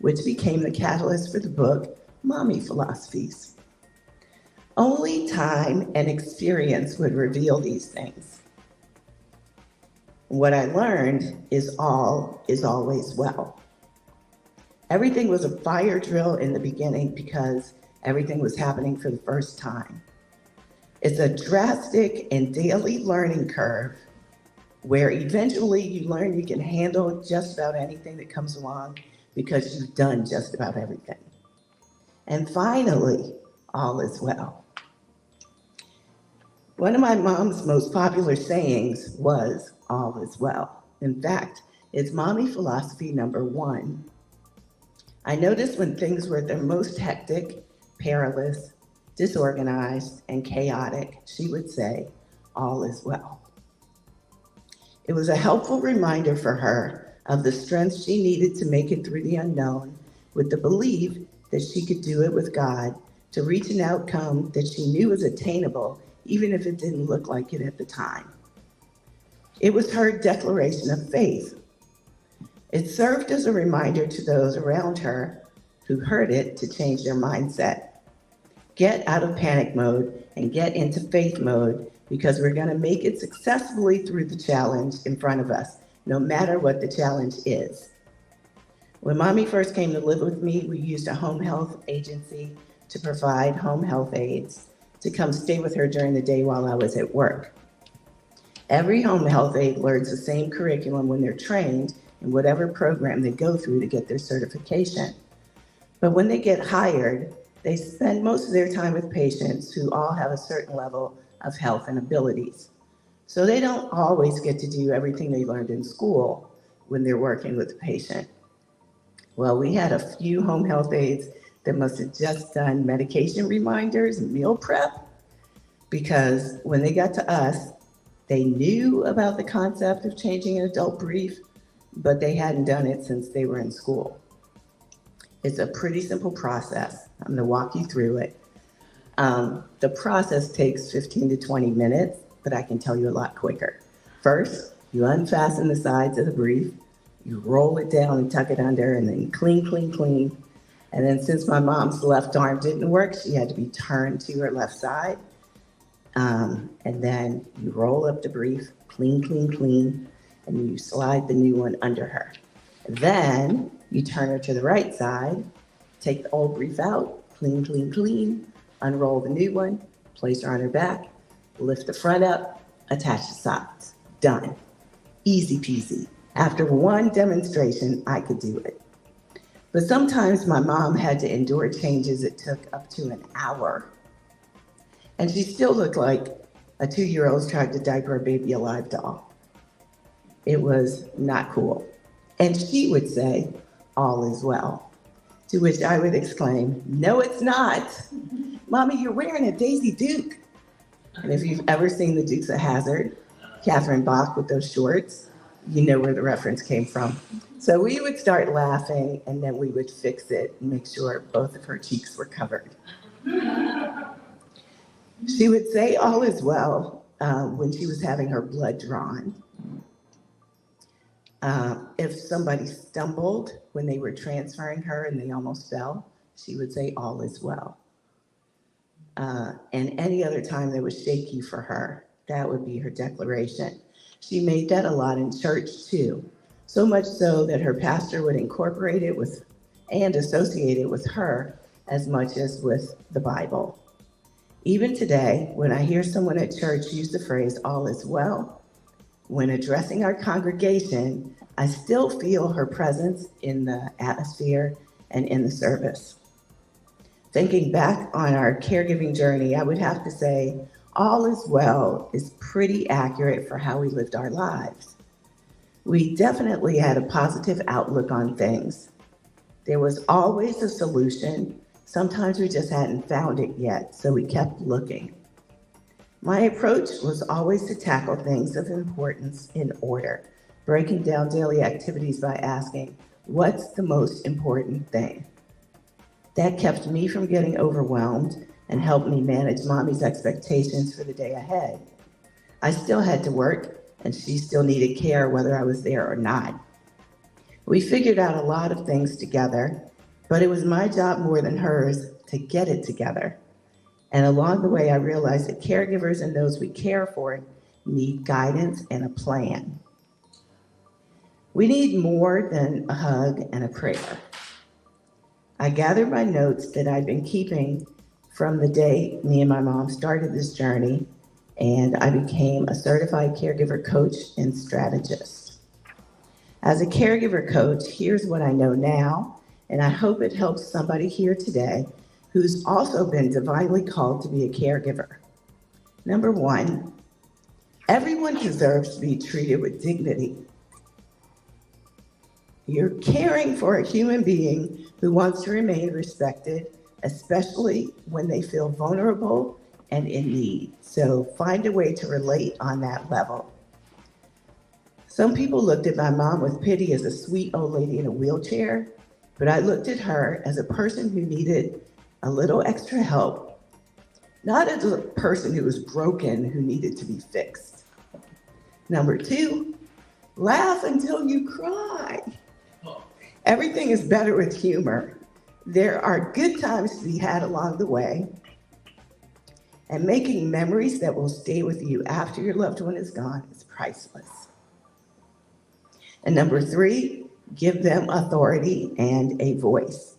which became the catalyst for the book, Mommy Philosophies. Only time and experience would reveal these things. What I learned is all is always well. Everything was a fire drill in the beginning because everything was happening for the first time. It's a drastic and daily learning curve where eventually you learn you can handle just about anything that comes along because you've done just about everything. And finally, all is well. One of my mom's most popular sayings was, all is well. In fact, it's mommy philosophy number 1. I noticed when things were at their most hectic, perilous, disorganized, and chaotic, she would say, all is well. It was a helpful reminder for her of the strength she needed to make it through the unknown with the belief that she could do it with God to reach an outcome that she knew was attainable, even if it didn't look like it at the time. It was her declaration of faith. It served as a reminder to those around her who heard it to change their mindset. Get out of panic mode and get into faith mode because we're going to make it successfully through the challenge in front of us, no matter what the challenge is. When Mommy first came to live with me, we used a home health agency to provide home health aides to come stay with her during the day while I was at work. Every home health aide learns the same curriculum when they're trained in whatever program they go through to get their certification. But when they get hired, they spend most of their time with patients who all have a certain level of health and abilities. So they don't always get to do everything they learned in school when they're working with a patient. Well, we had a few home health aides that must have just done medication reminders and meal prep, because when they got to us, they knew about the concept of changing an adult brief, but they hadn't done it since they were in school. It's a pretty simple process. I'm going to walk you through it. The process takes 15 to 20 minutes, but I can tell you a lot quicker. First, you unfasten the sides of the brief, you roll it down and tuck it under, and then clean, clean, clean. And then since my mom's left arm didn't work, she had to be turned to her left side. And then you roll up the brief, clean, clean, clean, and you slide the new one under her. Then you turn her to the right side, take the old brief out, clean, clean, clean, unroll the new one, place her on her back, lift the front up, attach the sides. Done. Easy peasy. After one demonstration, I could do it. But sometimes my mom had to endure changes that took up to an hour. And she still looked like a 2-year-old trying to diaper a baby alive doll. It was not cool. And she would say, all is well. To which I would exclaim, no, it's not. Mommy, you're wearing a Daisy Duke. And if you've ever seen the Dukes of Hazzard, Catherine Bach with those shorts, you know where the reference came from. So we would start laughing, and then we would fix it and make sure both of her cheeks were covered. She would say all is well when she was having her blood drawn. If somebody stumbled when they were transferring her and they almost fell, she would say all is well. And any other time that was shaky for her, that would be her declaration. She made that a lot in church too, so much so that her pastor would incorporate it with and associate it with her as much as with the Bible. Even today, when I hear someone at church use the phrase all is well, when addressing our congregation, I still feel her presence in the atmosphere and in the service. Thinking back on our caregiving journey, I would have to say all is well is pretty accurate for how we lived our lives. We definitely had a positive outlook on things. There was always a solution. Sometimes we just hadn't found it yet, so we kept looking. My approach was always to tackle things of importance in order, breaking down daily activities by asking, what's the most important thing? That kept me from getting overwhelmed and helped me manage Mommy's expectations for the day ahead. I still had to work, and she still needed care whether I was there or not. We figured out a lot of things together, but it was my job more than hers to get it together. And along the way, I realized that caregivers and those we care for need guidance and a plan. We need more than a hug and a prayer. I gathered my notes that I'd been keeping from the day me and my mom started this journey, and I became a certified caregiver coach and strategist. As a caregiver coach, here's what I know now, and I hope it helps somebody here today who's also been divinely called to be a caregiver. Number one, everyone deserves to be treated with dignity. You're caring for a human being who wants to remain respected, especially when they feel vulnerable and in need. So find a way to relate on that level. Some people looked at my mom with pity as a sweet old lady in a wheelchair, but I looked at her as a person who needed a little extra help, not as a person who was broken who needed to be fixed. Number two, laugh until you cry. Everything is better with humor. There are good times to be had along the way, and making memories that will stay with you after your loved one is gone is priceless. And number three, give them authority and a voice.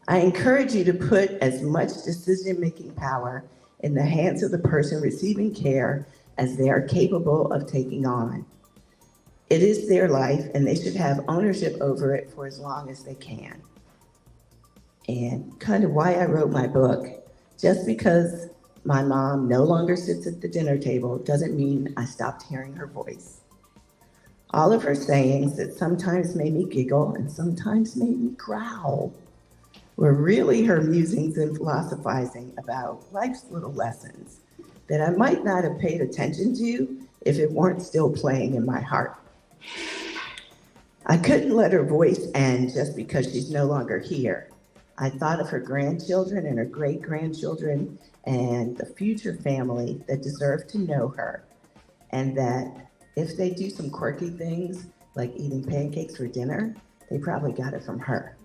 I encourage you to put as much decision-making power in the hands of the person receiving care as they are capable of taking on. It is their life, and they should have ownership over it for as long as they can. And kind of why I wrote my book, just because my mom no longer sits at the dinner table doesn't mean I stopped hearing her voice. All of her sayings that sometimes made me giggle and sometimes made me growl were really her musings and philosophizing about life's little lessons that I might not have paid attention to if it weren't still playing in my heart. I couldn't let her voice end just because she's no longer here. I thought of her grandchildren and her great-grandchildren and the future family that deserve to know her, and that if they do some quirky things like eating pancakes for dinner, they probably got it from her.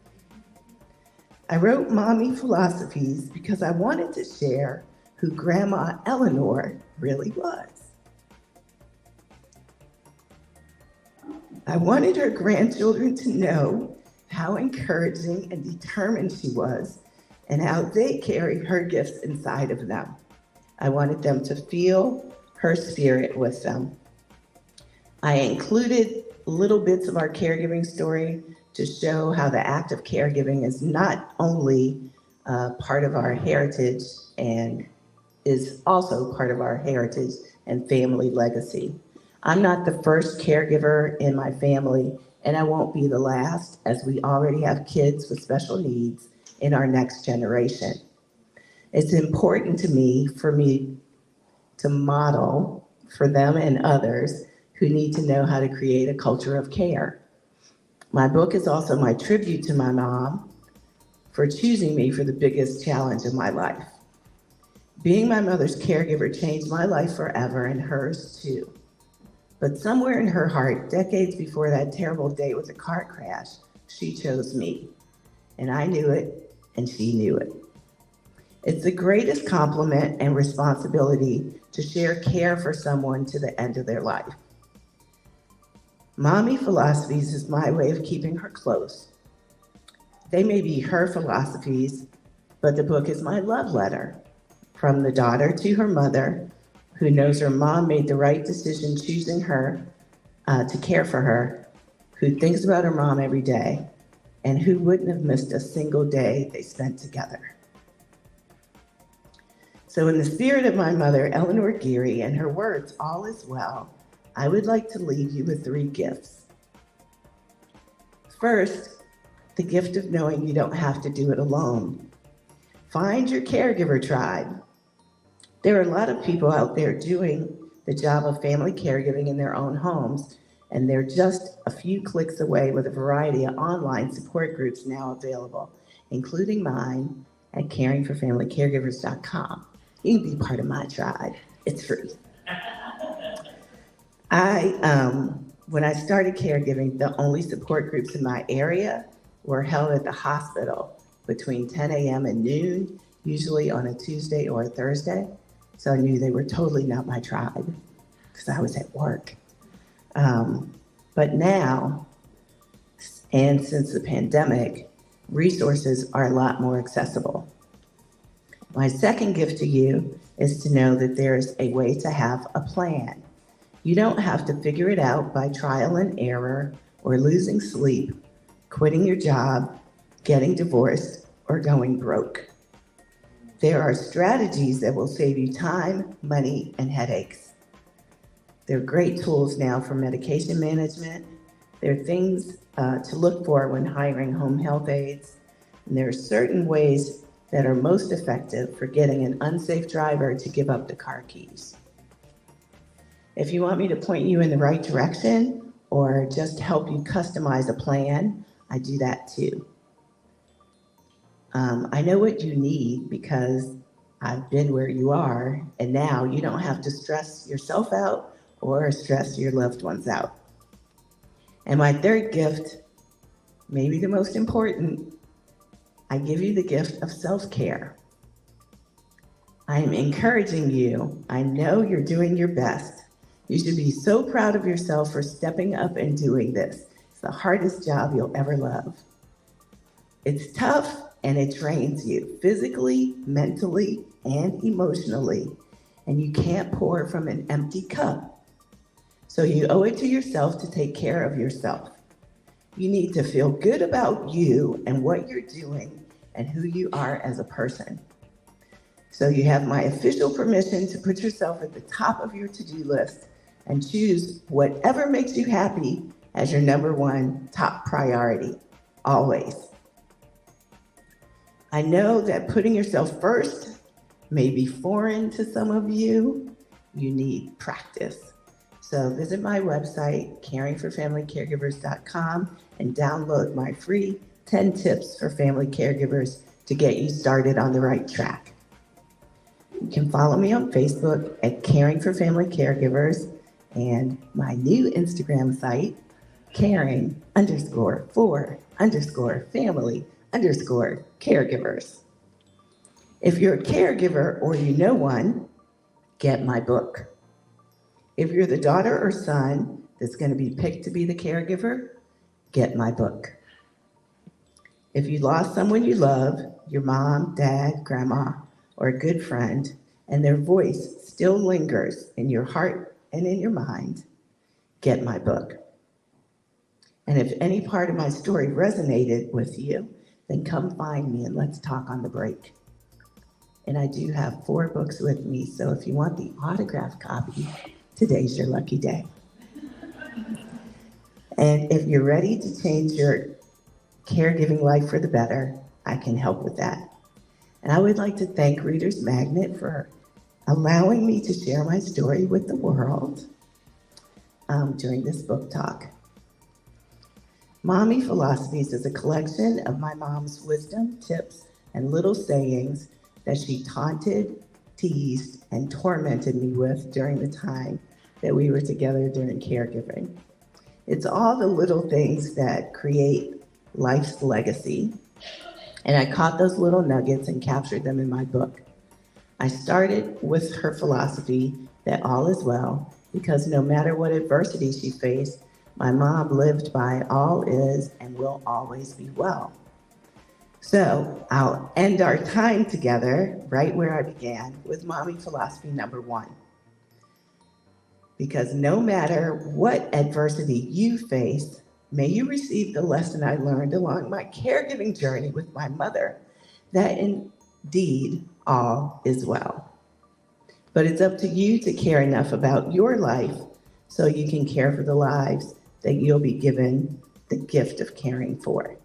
I wrote Mommy Philosophies because I wanted to share who Grandma Eleanor really was. I wanted her grandchildren to know how encouraging and determined she was and how they carried her gifts inside of them. I wanted them to feel her spirit with them. I included little bits of our caregiving story to show how the act of caregiving is not only part of our heritage and is also part of our heritage and family legacy. I'm not the first caregiver in my family, and I won't be the last, as we already have kids with special needs in our next generation. It's important to me to model for them and others who need to know how to create a culture of care. My book is also my tribute to my mom for choosing me for the biggest challenge of my life. Being my mother's caregiver changed my life forever and hers too. But somewhere in her heart, decades before that terrible day with the car crash, she chose me. And I knew it, and she knew it. It's the greatest compliment and responsibility to share care for someone to the end of their life. Mommy Philosophies is my way of keeping her close. They may be her philosophies, but the book is my love letter from the daughter to her mother, who knows her mom made the right decision choosing her to care for her, who thinks about her mom every day, and who wouldn't have missed a single day they spent together. So in the spirit of my mother, Eleanor Geary, and her words, all is well, I would like to leave you with 3 gifts. First, the gift of knowing you don't have to do it alone. Find your caregiver tribe. There are a lot of people out there doing the job of family caregiving in their own homes, and they're just a few clicks away with a variety of online support groups now available, including mine at caringforfamilycaregivers.com. You can be part of my tribe. It's free. When I started caregiving, the only support groups in my area were held at the hospital between 10 a.m. and noon, usually on a Tuesday or a Thursday. So I knew they were totally not my tribe because I was at work. But now, and since the pandemic, resources are a lot more accessible. My second gift to you is to know that there's a way to have a plan. You don't have to figure it out by trial and error or losing sleep, quitting your job, getting divorced, or going broke. There are strategies that will save you time, money, and headaches. There are great tools now for medication management. There are things to look for when hiring home health aides. And there are certain ways that are most effective for getting an unsafe driver to give up the car keys. If you want me to point you in the right direction or just help you customize a plan, I do that too. I know what you need because I've been where you are, and now you don't have to stress yourself out or stress your loved ones out. And my third gift, maybe the most important, I give you the gift of self-care. I am encouraging you. I know you're doing your best. You should be so proud of yourself for stepping up and doing this. It's the hardest job you'll ever love. It's tough and it drains you physically, mentally, and emotionally, and you can't pour from an empty cup. So you owe it to yourself to take care of yourself. You need to feel good about you and what you're doing and who you are as a person. So you have my official permission to put yourself at the top of your to-do list and choose whatever makes you happy as your number one top priority, always. I know that putting yourself first may be foreign to some of you. You need practice. So visit my website, caringforfamilycaregivers.com, and download my free 10 tips for family caregivers to get you started on the right track. You can follow me on Facebook at Caring for Family Caregivers and my new Instagram site, caring_for_family_caregivers. If you're a caregiver or you know one, get my book. If you're the daughter or son that's going to be picked to be the caregiver, get my book. If you lost someone you love, your mom, dad, grandma, or a good friend, and their voice still lingers in your heart and in your mind, get my book. And if any part of my story resonated with you, then come find me and let's talk on the break. And I do have 4 books with me, so if you want the autographed copy, today's your lucky day. And if you're ready to change your caregiving life for the better, I can help with that. And I would like to thank Reader's Magnet for allowing me to share my story with the world during this book talk. Mommy Philosophies is a collection of my mom's wisdom, tips, and little sayings that she taunted, teased, and tormented me with during the time that we were together during caregiving. It's all the little things that create life's legacy, and I caught those little nuggets and captured them in my book. I started with her philosophy that all is well, because no matter what adversity she faced, my mom lived by all is and will always be well. So I'll end our time together right where I began with Mommy Philosophy number 1. Because no matter what adversity you face, may you receive the lesson I learned along my caregiving journey with my mother, that indeed all is well. But it's up to you to care enough about your life so you can care for the lives that you'll be given the gift of caring for.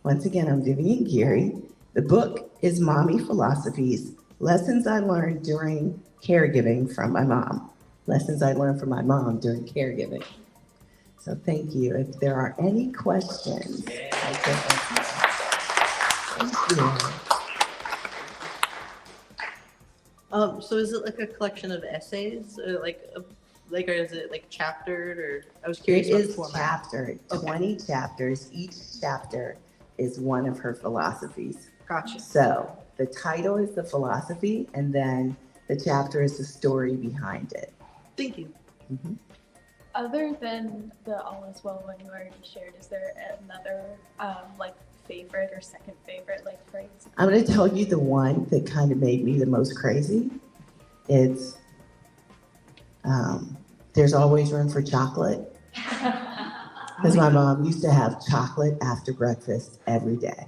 Once again, I'm Vivian Geary. The book is Mommy Philosophies, Lessons I Learned During Caregiving from my mom. Lessons I learned from my mom during caregiving. So thank you. If there are any questions, thank you. So is it like a collection of essays, or or is it like chaptered? Or I was curious. It about is the format. chaptered, 20 chapters. Each chapter is one of her philosophies. Gotcha. So the title is the philosophy, and then the chapter is the story behind it. Thank you. Mm-hmm. Other than the All Is Well one you already shared, is there another favorite or second favorite phrase? I'm going to tell you the one that kind of made me the most crazy. It's there's always room for chocolate. Because my mom used to have chocolate after breakfast every day.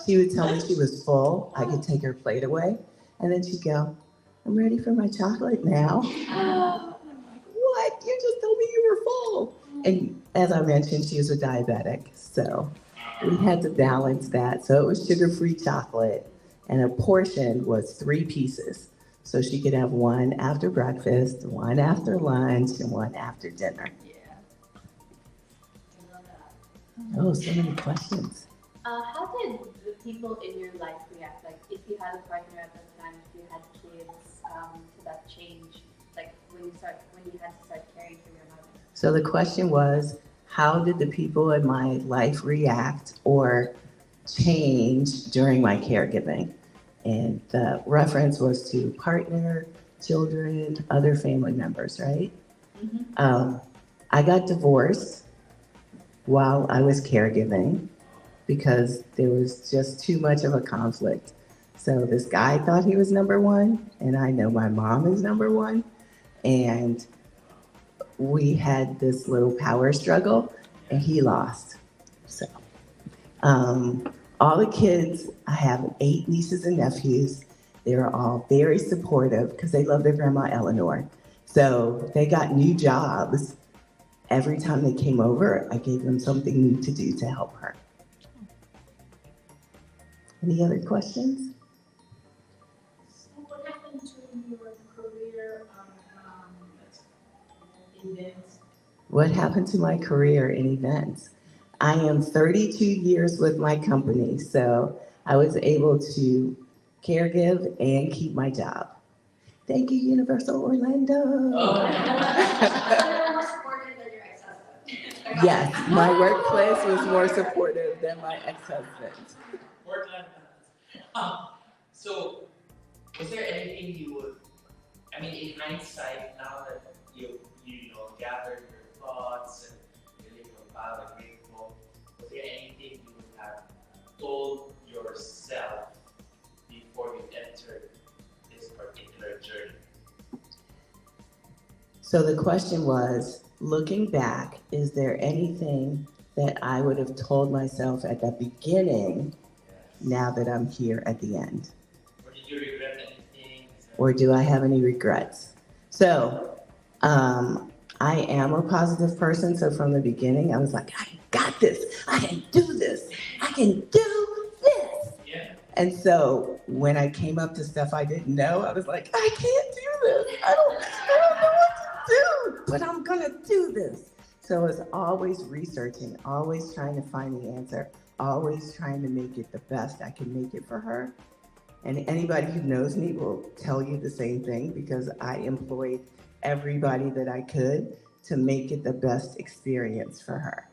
She would tell me she was full. I could take her plate away. And then she'd go, I'm ready for my chocolate now. What? You just told me you were full. And as I mentioned, she was a diabetic. So we had to balance that. So it was sugar-free chocolate. And a portion was 3 pieces. So she could have 1 after breakfast, 1 after lunch, and 1 after dinner. Oh, so many questions. How did the people in your life react? Like, if you had a partner at that time, if you had kids, to that change, like when you had to start caring for your mother? So the question was, how did the people in my life react or change during my caregiving? And the reference was to partner, children, other family members, right? Mm-hmm. I got divorced while I was caregiving because there was just too much of a conflict. So this guy thought he was number 1, and I know my mom is number 1. And we had this little power struggle, and he lost. So, all the kids, I have 8 nieces and nephews. They're all very supportive because they love their grandma Eleanor. So they got new jobs. Every time they came over, I gave them something new to do to help her. Any other questions? So what happened to your career events? What happened to my career in events? I am 32 years with my company, so I was able to caregive and keep my job. Thank you, Universal Orlando. More supportive than your ex-husband. Yes, my workplace was more supportive than my ex-husband. So, was there anything you would, I mean, in hindsight, now that you gathered your thoughts and really compiled a great book, was there anything you would have told yourself before you entered this particular journey? So the question was, looking back, is there anything that I would have told myself at the beginning now that I'm here at the end? Or did you regret anything? Or do I have any regrets? So, I am a positive person, so from the beginning, I was like, I got this, I can do this, I can do this. Yeah. And so when I came up to stuff I didn't know, I was like, I can't do this, I don't know what to do, but I'm gonna do this. So I was always researching, always trying to find the answer, always trying to make it the best I can make it for her. And anybody who knows me will tell you the same thing, because I employed everybody that I could to make it the best experience for her.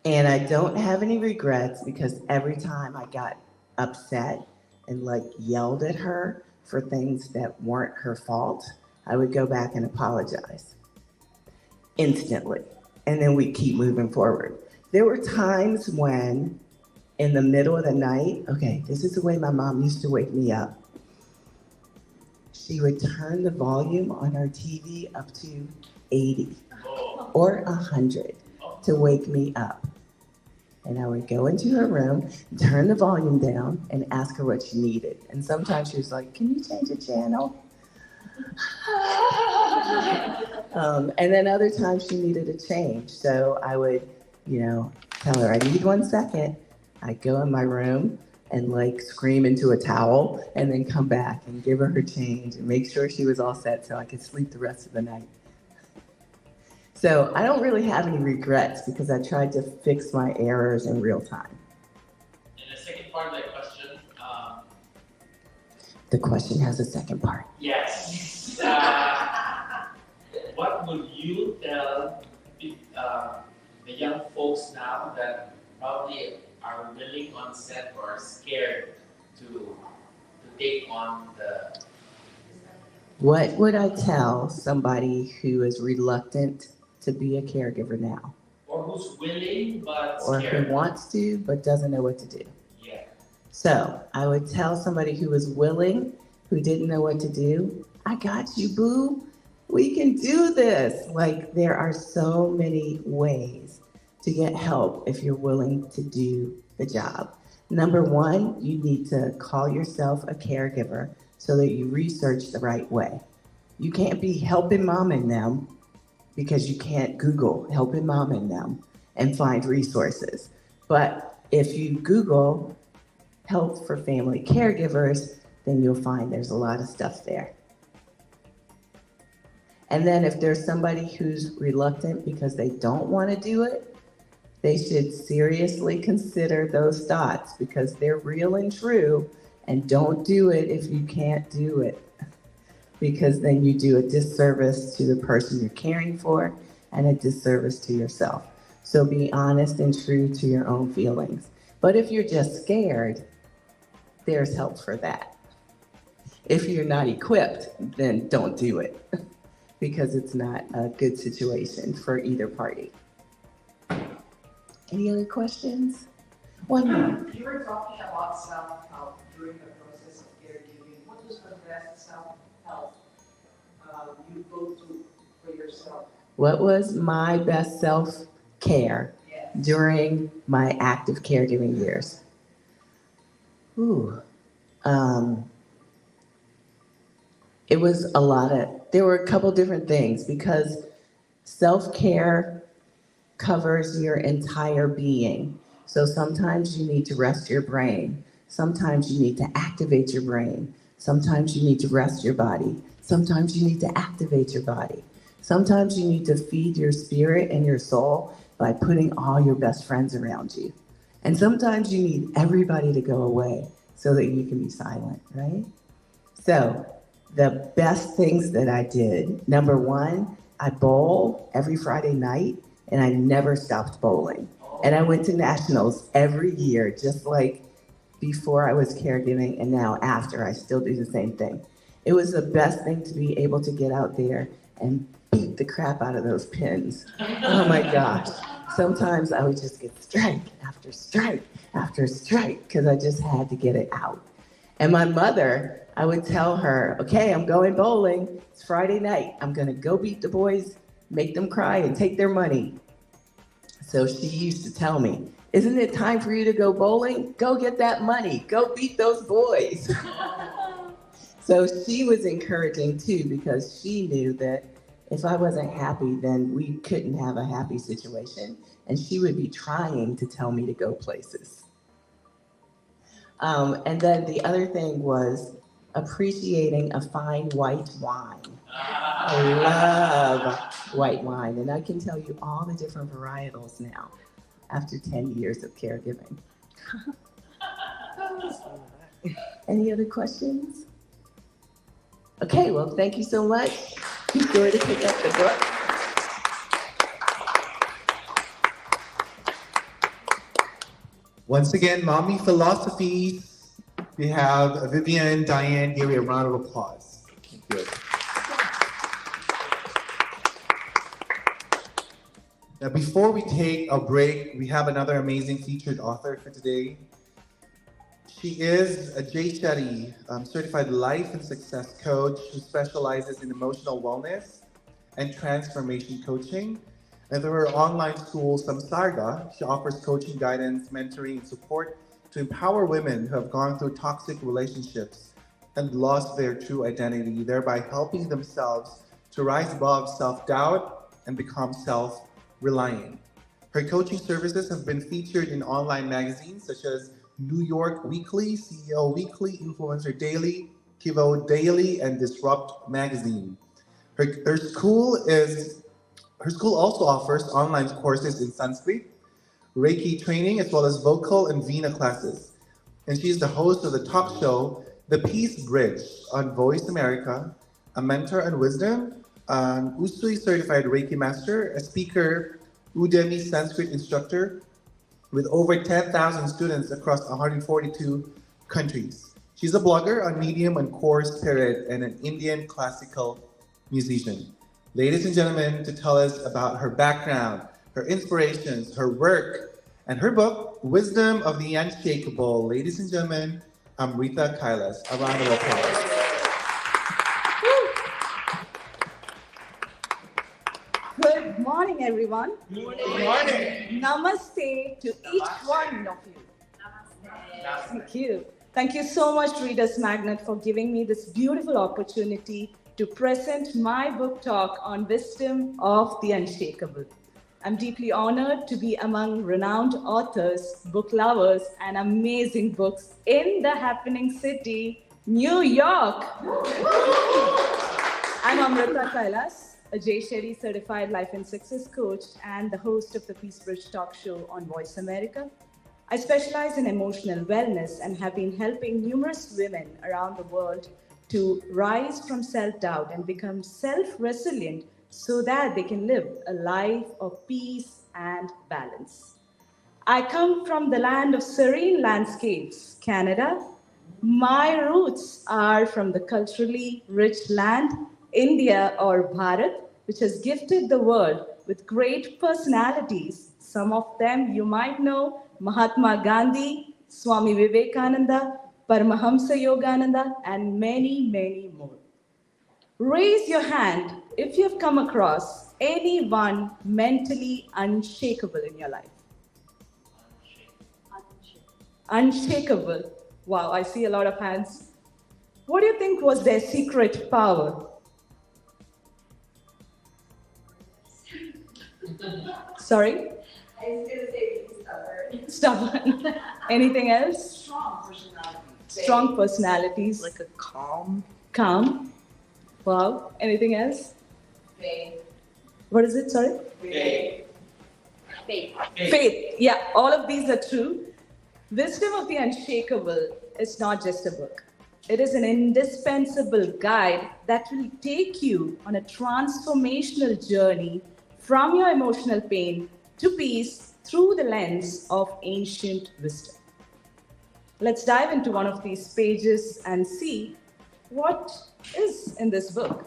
And I don't have any regrets, because every time I got upset and yelled at her for things that weren't her fault, I would go back and apologize instantly. And then we'd keep moving forward. There were times when in the middle of the night, okay, this is the way my mom used to wake me up. She would turn the volume on our TV up to 80 or 100 to wake me up. And I would go into her room, turn the volume down, and ask her what she needed. And sometimes she was like, can you change the channel? And then other times she needed a change. So I would, tell her, I need 1 second. I'd go in my room and scream into a towel, and then come back and give her change and make sure she was all set so I could sleep the rest of the night. So I don't really have any regrets, because I tried to fix my errors in real time. And the second part of that question. The question has a second part. Yes. What would you tell the young folks now that probably are willing on set or are scared to take on the... What would I tell somebody who is reluctant to be a caregiver now? Or who's willing but Or scared? who wants to but doesn't know what to do? Yeah. So I would tell somebody who was willing, who didn't know what to do, I got you, boo. We can do this. There are so many ways to get help if you're willing to do the job. Number 1, you need to call yourself a caregiver so that you research the right way. You can't be helping mom and them because you can't Google helping mom and them and find resources. But if you Google help for family caregivers, then you'll find there's a lot of stuff there. And then if there's somebody who's reluctant because they don't want to do it, they should seriously consider those thoughts, because they're real and true, and don't do it if you can't do it, because then you do a disservice to the person you're caring for and a disservice to yourself. So be honest and true to your own feelings. But if you're just scared, there's help for that. If you're not equipped, then don't do it, because it's not a good situation for either party. Any other questions? One more. You were talking about self-help during the process of caregiving. What was the best self-help you go through for yourself? What was my best self-care during my active caregiving years? Ooh, um, it was a lot of, there were a couple different things because self-care covers your entire being. So sometimes you need to rest your brain. Sometimes you need to activate your brain. Sometimes you need to rest your body. Sometimes you need to activate your body. Sometimes you need to feed your spirit and your soul by putting all your best friends around you. And sometimes you need everybody to go away so that you can be silent, right? So the best things that I did, number one, I bowl every Friday night and I never stopped bowling. And I went to nationals every year, just like before I was caregiving and now after, I still do the same thing. It was the best thing to be able to get out there and beat the crap out of those pins. Oh my gosh. Sometimes I would just get strike after strike after strike because I just had to get it out. And my mother, I would tell her, okay, I'm going bowling. It's Friday night. I'm gonna go beat the boys, make them cry, and take their money. So she used to tell me, isn't it time for you to go bowling? Go get that money. Go beat those boys. So she was encouraging too because she knew that if I wasn't happy, then we couldn't have a happy situation. And she would be trying to tell me to go places. And then the other thing was appreciating a fine white wine. I love white wine, and I can tell you all the different varietals now after 10 years of caregiving. Any other questions? Okay, well, thank you so much. Be sure to pick up the book. Once again, Mommy Philosophies. We have Vivian, Diane, give you a round of applause. Thank you. Now, before we take a break, we have another amazing featured author for today. She is a Jay Shetty, certified life and success coach who specializes in emotional wellness and transformation coaching. And through her online school, Samsarga, she offers coaching guidance, mentoring, and support to empower women who have gone through toxic relationships and lost their true identity, thereby helping themselves to rise above self-doubt and become self-reliant. Her coaching services have been featured in online magazines such as New York Weekly, CEO Weekly, Influencer Daily, Kivo Daily, and Disrupt Magazine. Her school also offers online courses in Sanskrit, Reiki training, as well as vocal and Vina classes. And she's the host of the talk show, The Peace Bridge, on Voice America, a mentor and wisdom, an Usui certified Reiki master, a speaker, Udemy Sanskrit instructor, with over 10,000 students across 142 countries. She's a blogger on Medium and Core Spirit and an Indian classical musician. Ladies and gentlemen, to tell us about her background, her inspirations, her work, and her book, Wisdom of the Unshakable. Ladies and gentlemen, Amrita Kailas. A round of applause. Good morning, everyone. Good morning. Namaste to each one of you. Thank you. Thank you so much, Readers Magnet, for giving me this beautiful opportunity to present my book talk on wisdom of the unshakable. I'm deeply honored to be among renowned authors, book lovers, and amazing books in the happening city, New York. I'm Amrita Kailas, a Jay Shetty certified life and success coach and the host of the Peace Bridge talk show on Voice America. I specialize in emotional wellness and have been helping numerous women around the world to rise from self-doubt and become self-resilient so that they can live a life of peace and balance. I come from the land of serene landscapes, Canada. My roots are from the culturally rich land, India or Bharat, which has gifted the world with great personalities. Some of them you might know, Mahatma Gandhi, Swami Vivekananda, Paramahamsa Yogananda, and many, many more. Raise your hand if you've come across anyone mentally unshakable in your life. Unshakable. Wow, I see a lot of hands. What do you think was their secret power? Sorry? I was gonna say stubborn. Stubborn. Anything else? Strong personality. Strong personalities. Like a calm. Calm. Wow. Anything else? Faith. What is it? Sorry? Faith. Faith. Yeah, all of these are true. Wisdom of the Unshakable is not just a book. It is an indispensable guide that will take you on a transformational journey from your emotional pain to peace through the lens of ancient wisdom. Let's dive into one of these pages and see what is in this book.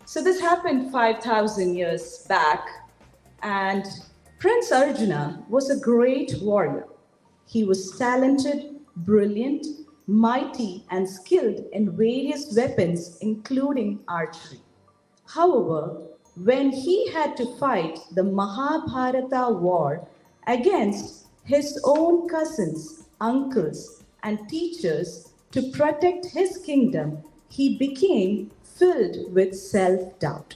So this happened 5,000 years back, and Prince Arjuna was a great warrior. He was talented, brilliant, mighty, and skilled in various weapons, including archery. However, when he had to fight the Mahabharata war against his own cousins, uncles, and teachers to protect his kingdom, he became filled with self-doubt.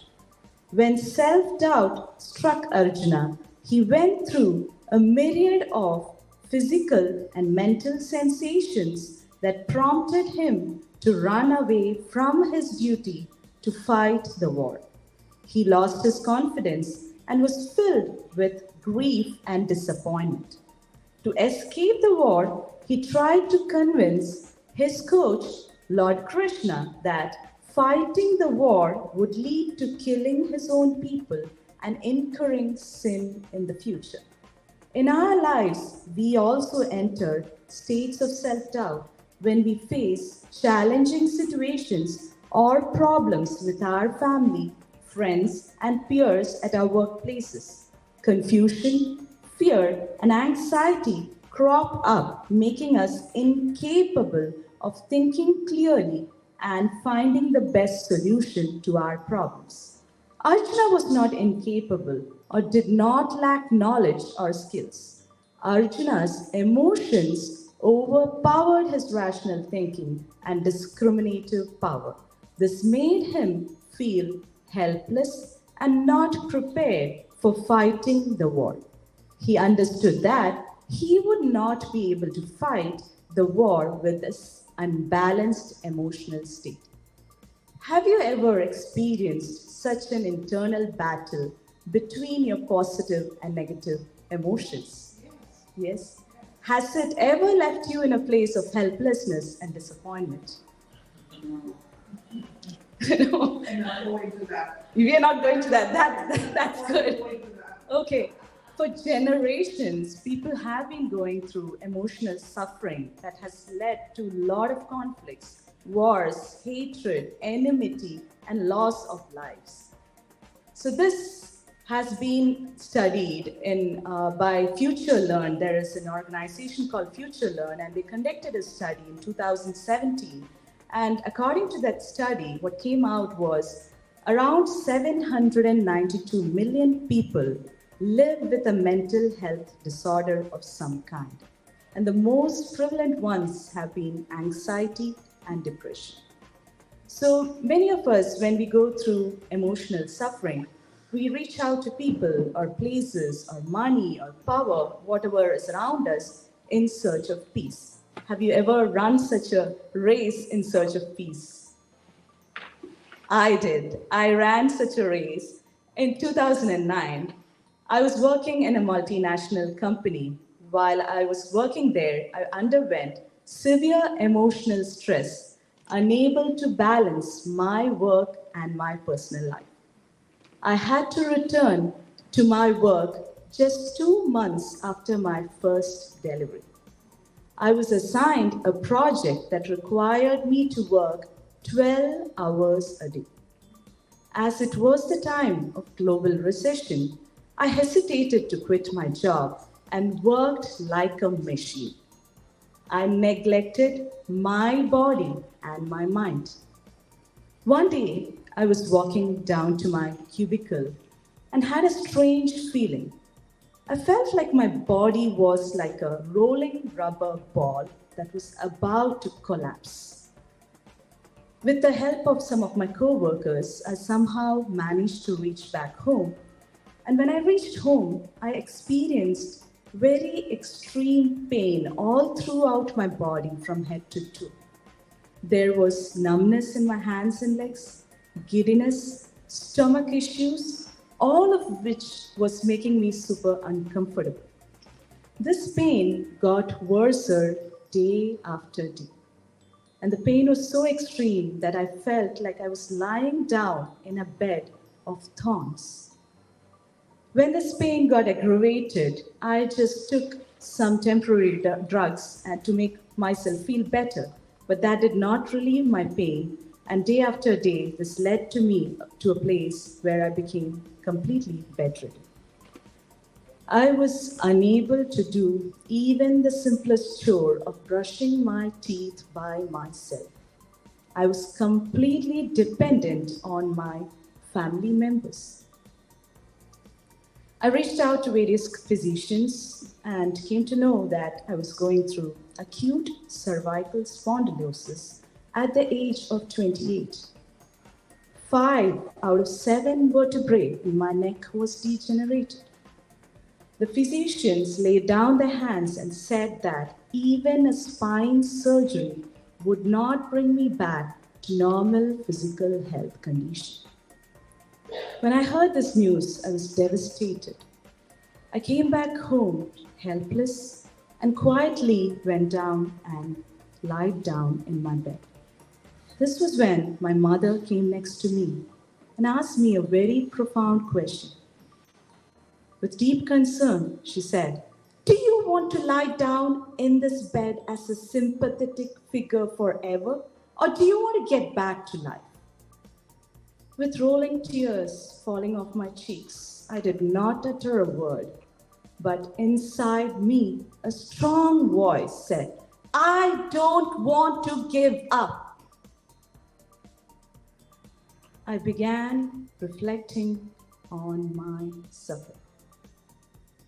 When self-doubt struck Arjuna, he went through a myriad of physical and mental sensations that prompted him to run away from his duty to fight the war. He lost his confidence and was filled with grief and disappointment. To escape the war, he tried to convince his coach, Lord Krishna, that fighting the war would lead to killing his own people and incurring sin in the future. In our lives, we also enter states of self-doubt when we face challenging situations or problems with our family, friends, and peers at our workplaces. Confusion, fear, and anxiety crop up, making us incapable of thinking clearly and finding the best solution to our problems. Arjuna was not incapable or did not lack knowledge or skills. Arjuna's emotions overpowered his rational thinking and discriminative power. This made him feel helpless and not prepared for fighting the war. He understood that he would not be able to fight the war with this unbalanced emotional state. Have you ever experienced such an internal battle between your positive and negative emotions? Yes. Has it ever left you in a place of helplessness and disappointment? No. I'm not going to that. We are not going to that. That's good. Okay. For generations, people have been going through emotional suffering that has led to a lot of conflicts, wars, hatred, enmity, and loss of lives. So this has been studied by Future Learn. There is an organization called Future Learn, and they conducted a study in 2017. And according to that study, what came out was around 792 million people live with a mental health disorder of some kind. And the most prevalent ones have been anxiety and depression. So many of us, when we go through emotional suffering, we reach out to people or places or money or power, whatever is around us, in search of peace. Have you ever run such a race in search of peace? I did. I ran such a race. In 2009, I was working in a multinational company. While I was working there, I underwent severe emotional stress, unable to balance my work and my personal life. I had to return to my work just 2 months after my first delivery. I was assigned a project that required me to work 12 hours a day. As it was the time of global recession, I hesitated to quit my job and worked like a machine. I neglected my body and my mind. One day, I was walking down to my cubicle and had a strange feeling. I felt like my body was like a rolling rubber ball that was about to collapse. With the help of some of my co-workers, I somehow managed to reach back home. And when I reached home, I experienced very extreme pain all throughout my body from head to toe. There was numbness in my hands and legs, giddiness, stomach issues, all of which was making me super uncomfortable. This pain got worse day after day. And the pain was so extreme that I felt like I was lying down in a bed of thorns. When this pain got aggravated, I just took some temporary drugs to make myself feel better, but that did not relieve my pain. And day after day, this led to me to a place where I became completely bedridden. I was unable to do even the simplest chore of brushing my teeth by myself. I was completely dependent on my family members. I reached out to various physicians and came to know that I was going through acute cervical spondylosis at the age of 28. 5 out of 7 vertebrae in my neck was degenerated. The physicians laid down their hands and said that even a spine surgery would not bring me back to normal physical health condition. When I heard this news, I was devastated. I came back home helpless and quietly went down and lied down in my bed. This was when my mother came next to me and asked me a very profound question. With deep concern, she said, "Do you want to lie down in this bed as a sympathetic figure forever, or do you want to get back to life?" With rolling tears falling off my cheeks, I did not utter a word, but inside me, a strong voice said, "I don't want to give up." I began reflecting on my suffering.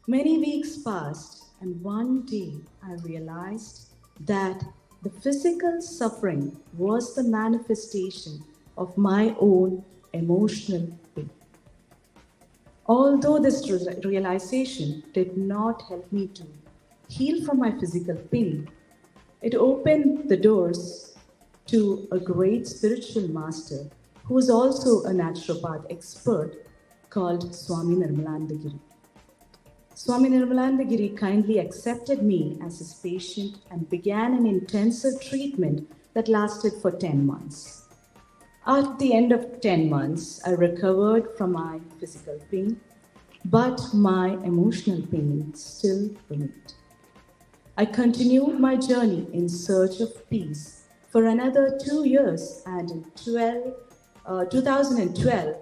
Many weeks passed, and one day I realized that the physical suffering was the manifestation of my own emotional pain. Although this realization did not help me to heal from my physical pain, it opened the doors to a great spiritual master who was also a naturopath expert called Swami Nirmalandagiri. Swami Nirmalandagiri kindly accepted me as his patient and began an intensive treatment that lasted for 10 months. At the end of 10 months, I recovered from my physical pain, but my emotional pain still remained. I continued my journey in search of peace for another 2 years, and in 2012,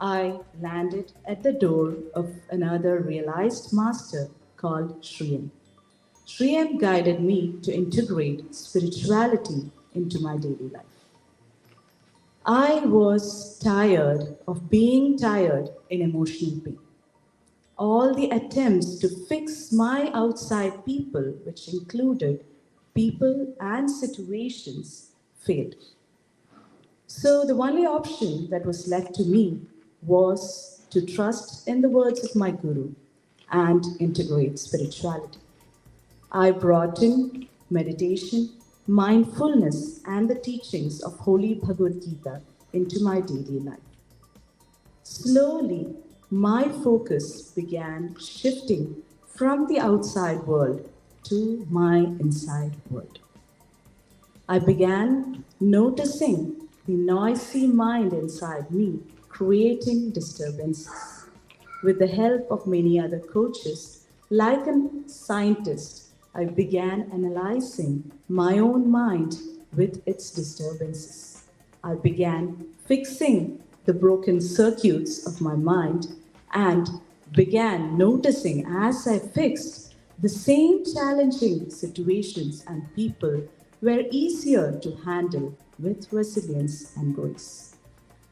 I landed at the door of another realized master called Sri M. Sri M guided me to integrate spirituality into my daily life. I was tired of being tired in emotional pain. All the attempts to fix my outside people, which included people and situations, failed. So the only option that was left to me was to trust in the words of my guru and integrate spirituality. I brought in meditation, mindfulness, and the teachings of Holy Bhagavad Gita into my daily life. Slowly, my focus began shifting from the outside world to my inside world. I began noticing the noisy mind inside me creating disturbances. With the help of many other coaches, like a scientist, I began analyzing my own mind with its disturbances. I began fixing the broken circuits of my mind and began noticing as I fixed the same challenging situations and people were easier to handle with resilience and grace.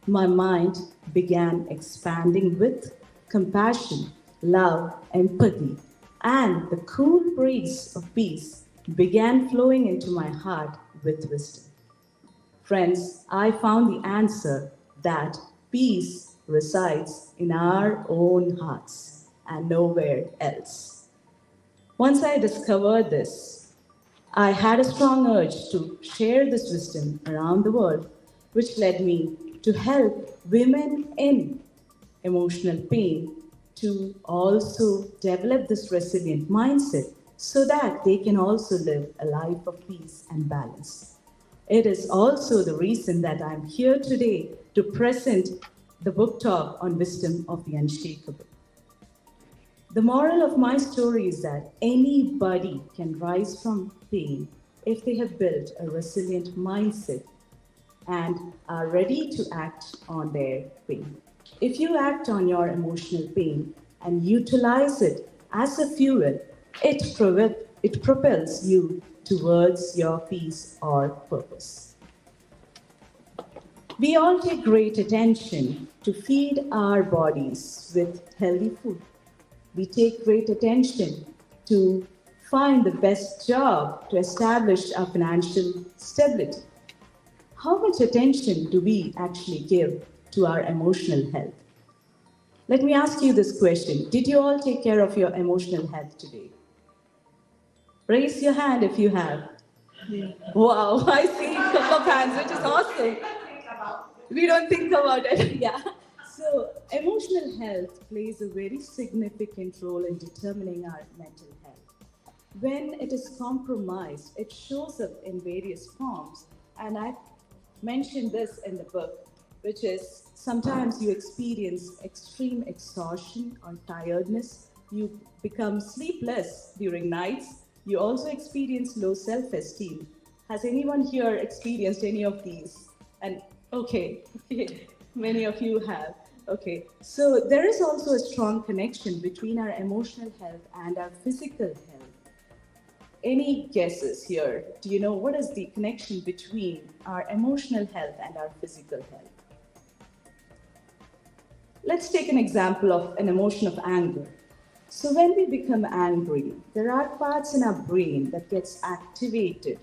My mind began expanding with compassion, love, empathy, and the cool breeze of peace began flowing into my heart with wisdom. Friends, I found the answer that peace resides in our own hearts and nowhere else. Once I discovered this, I had a strong urge to share this wisdom around the world, which led me to help women in emotional pain to also develop this resilient mindset so that they can also live a life of peace and balance. It is also the reason that I'm here today to present the book talk on wisdom of the unshakable. The moral of my story is that anybody can rise from pain if they have built a resilient mindset and are ready to act on their pain. If you act on your emotional pain and utilize it as a fuel, it propels you towards your peace or purpose. We all take great attention to feed our bodies with healthy food. We take great attention to find the best job to establish our financial stability. How much attention do we actually give to our emotional health? Let me ask you this question. Did you all take care of your emotional health today? Raise your hand if you have. Wow, I see a couple of hands, which is awesome. We don't think about it. Yeah. So, emotional health plays a very significant role in determining our mental health. When it is compromised, it shows up in various forms. And I mentioned this in the book, which is sometimes you experience extreme exhaustion or tiredness. You become sleepless during nights. You also experience low self esteem. Has anyone here experienced any of these? And okay, many of you have. Okay, so there is also a strong connection between our emotional health and our physical health. Any guesses here? Do you know what is the connection between our emotional health and our physical health? Let's take an example of an emotion of anger. So when we become angry, there are parts in our brain that gets activated,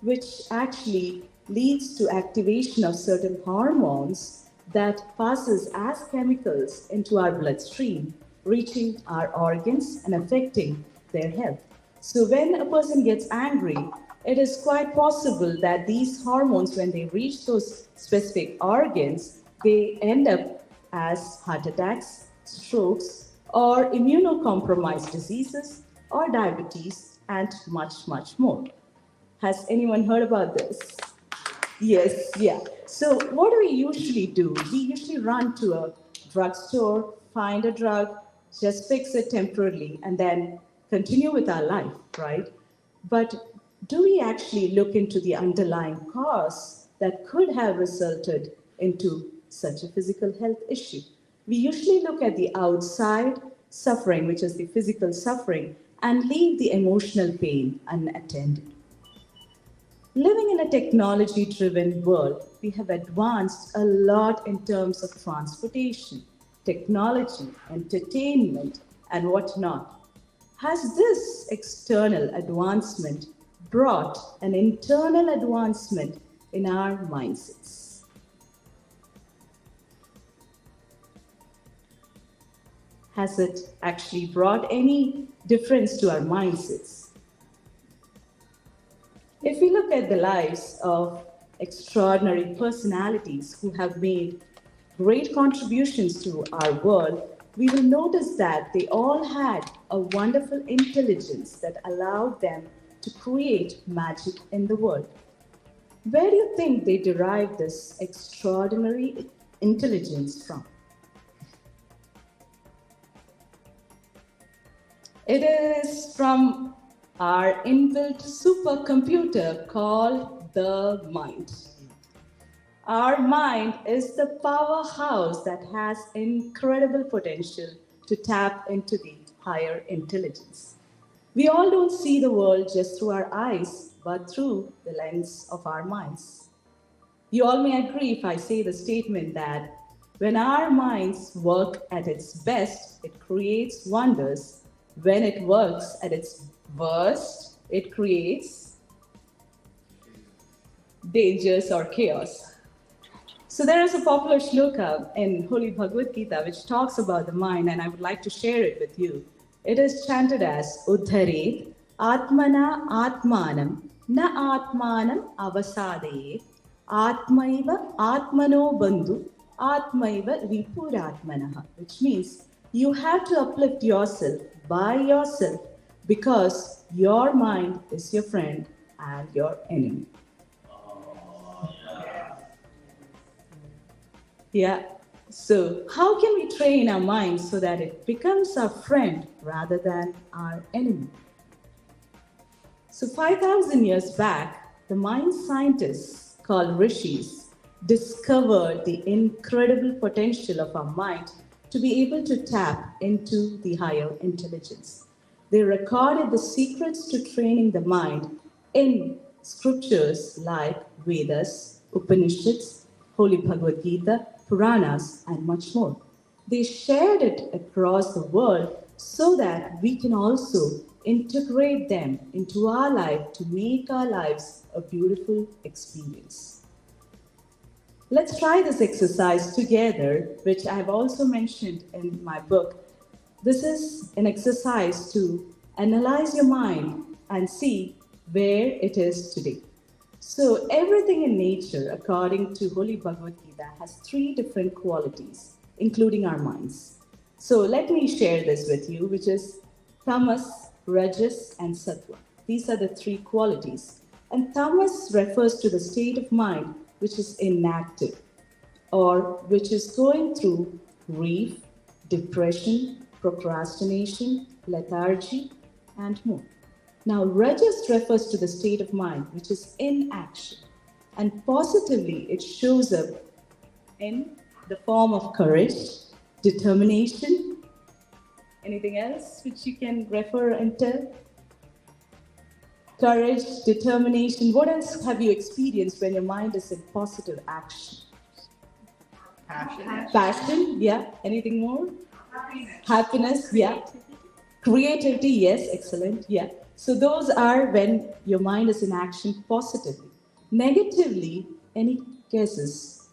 which actually leads to activation of certain hormones that passes as chemicals into our bloodstream, reaching our organs and affecting their health. So when a person gets angry, it is quite possible that these hormones, when they reach those specific organs, they end up as heart attacks, strokes, or immunocompromised diseases, or diabetes, and much, much more. Has anyone heard about this? Yes, yeah. So what do we usually do? We usually run to a drugstore, find a drug, just fix it temporarily, and then continue with our life, right? But do we actually look into the underlying cause that could have resulted into such a physical health issue? We usually look at the outside suffering, which is the physical suffering, and leave the emotional pain unattended. Living in a technology driven world, we have advanced a lot in terms of transportation, technology, entertainment, and whatnot. Has this external advancement brought an internal advancement in our mindsets? Has it actually brought any difference to our mindsets? If we look at the lives of extraordinary personalities who have made great contributions to our world, we will notice that they all had a wonderful intelligence that allowed them to create magic in the world. Where do you think they derived this extraordinary intelligence from? It is from our inbuilt supercomputer called the mind. Our mind is the powerhouse that has incredible potential to tap into the higher intelligence. We all don't see the world just through our eyes, but through the lens of our minds. You all may agree if I say the statement that when our minds work at its best, it creates wonders. When it works at its worst, it creates dangers or chaos. So there is a popular shloka in Holy Bhagavad Gita which talks about the mind, and I would like to share it with you. It is chanted as Uddharet Atmana Atmanam Na Atmanam Avasadayet Atmaiva Atmano Bandhu Atmaiva Vipuratmanaha, which means you have to uplift yourself by yourself because your mind is your friend and your enemy. Yeah. So, how can we train our minds so that it becomes our friend rather than our enemy? So, 5,000 years back, the mind scientists called rishis discovered the incredible potential of our mind to be able to tap into the higher intelligence. They recorded the secrets to training the mind in scriptures like Vedas, Upanishads, Holy Bhagavad Gita, Puranas, and much more. They shared it across the world so that we can also integrate them into our life to make our lives a beautiful experience. Let's try this exercise together, which I've also mentioned in my book. This is an exercise to analyze your mind and see where it is today. So everything in nature, according to Holy Bhagavad Gita, has 3 different qualities, including our minds. So let me share this with you, which is tamas, rajas, and sattva. These are the 3 qualities. And tamas refers to the state of mind which is inactive or which is going through grief, depression, procrastination, lethargy, and more. Now, rajas refers to the state of mind which is in action, and positively it shows up in the form of courage, determination. Anything else which you can refer into? Courage, determination. What else have you experienced when your mind is in positive action? Passion, yeah. Anything more? Happiness, yeah. Creativity, yes, excellent, yeah. So those are when your mind is in action positively. Negatively, any guesses?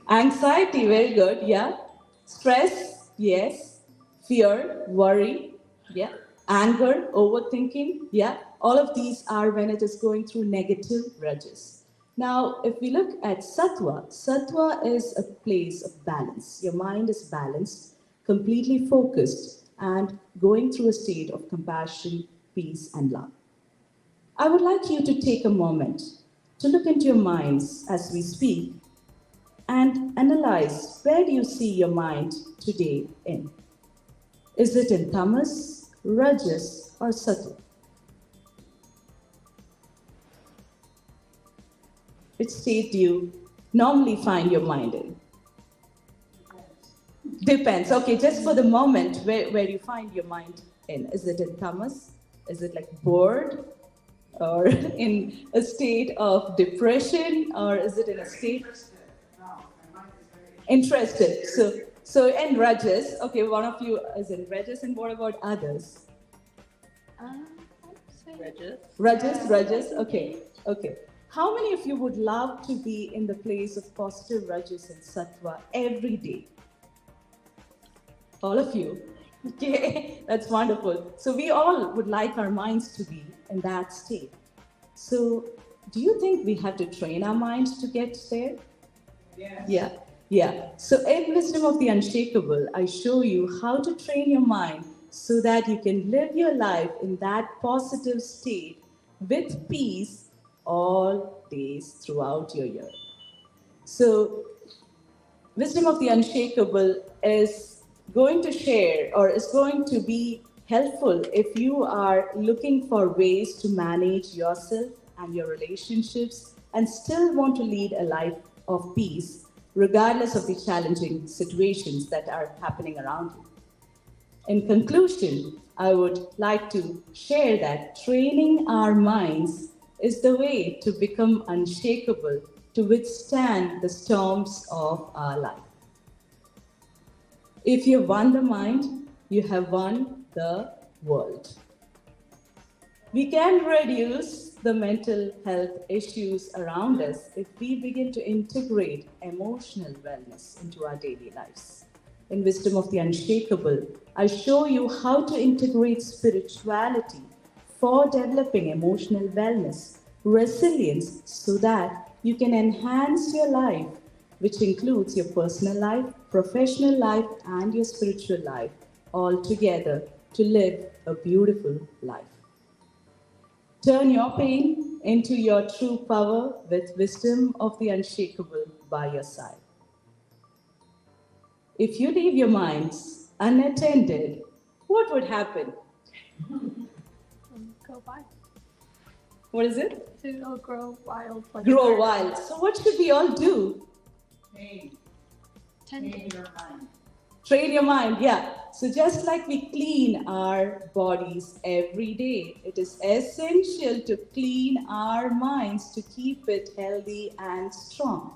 Anxiety, very good, yeah. Stress, yes. Fear, worry, yeah. Anger, overthinking, yeah. All of these are when it is going through negative rajas. Now, if we look at sattva, sattva is a place of balance. Your mind is balanced, completely focused, and going through a state of compassion, peace, and love. I would like you to take a moment to look into your minds as we speak and analyze where do you see your mind today in? Is it in tamas, rajas, or sattva? Which state do you normally find your mind in? Depends. Okay, just for the moment, where you find your mind in? Is it in tamas? Is it like bored? Or in a state of depression? Or is it in a state? Interested. So in rajas, okay, one of you is in rajas, and what about others? Rajas, okay. How many of you would love to be in the place of positive rajas and sattva every day? All of you. Okay, that's wonderful. So we all would like our minds to be in that state. So do you think we have to train our minds to get there? Yes. Yeah. So in Wisdom of the Unshakable, I show you how to train your mind so that you can live your life in that positive state with peace all days throughout your year. So Wisdom of the Unshakable is going to share or is going to be helpful if you are looking for ways to manage yourself and your relationships and still want to lead a life of peace regardless of the challenging situations that are happening around you. In conclusion, I would like to share that training our minds is the way to become unshakable to withstand the storms of our life. If you have won the mind, you have won the world. We can reduce the mental health issues around us if we begin to integrate emotional wellness into our daily lives. In Wisdom of the Unshakable, I show you how to integrate spirituality for developing emotional wellness, resilience, so that you can enhance your life, which includes your personal life, professional life, and your spiritual life, all together to live a beautiful life. Turn your pain into your true power with Wisdom of the Unshakable by your side. If you leave your minds unattended, what would happen? Go wild. What is it? It'll grow wild. Like Grow wild. So what should we all do? Train your mind. Train your mind, yeah. So just like we clean our bodies every day, it is essential to clean our minds to keep it healthy and strong.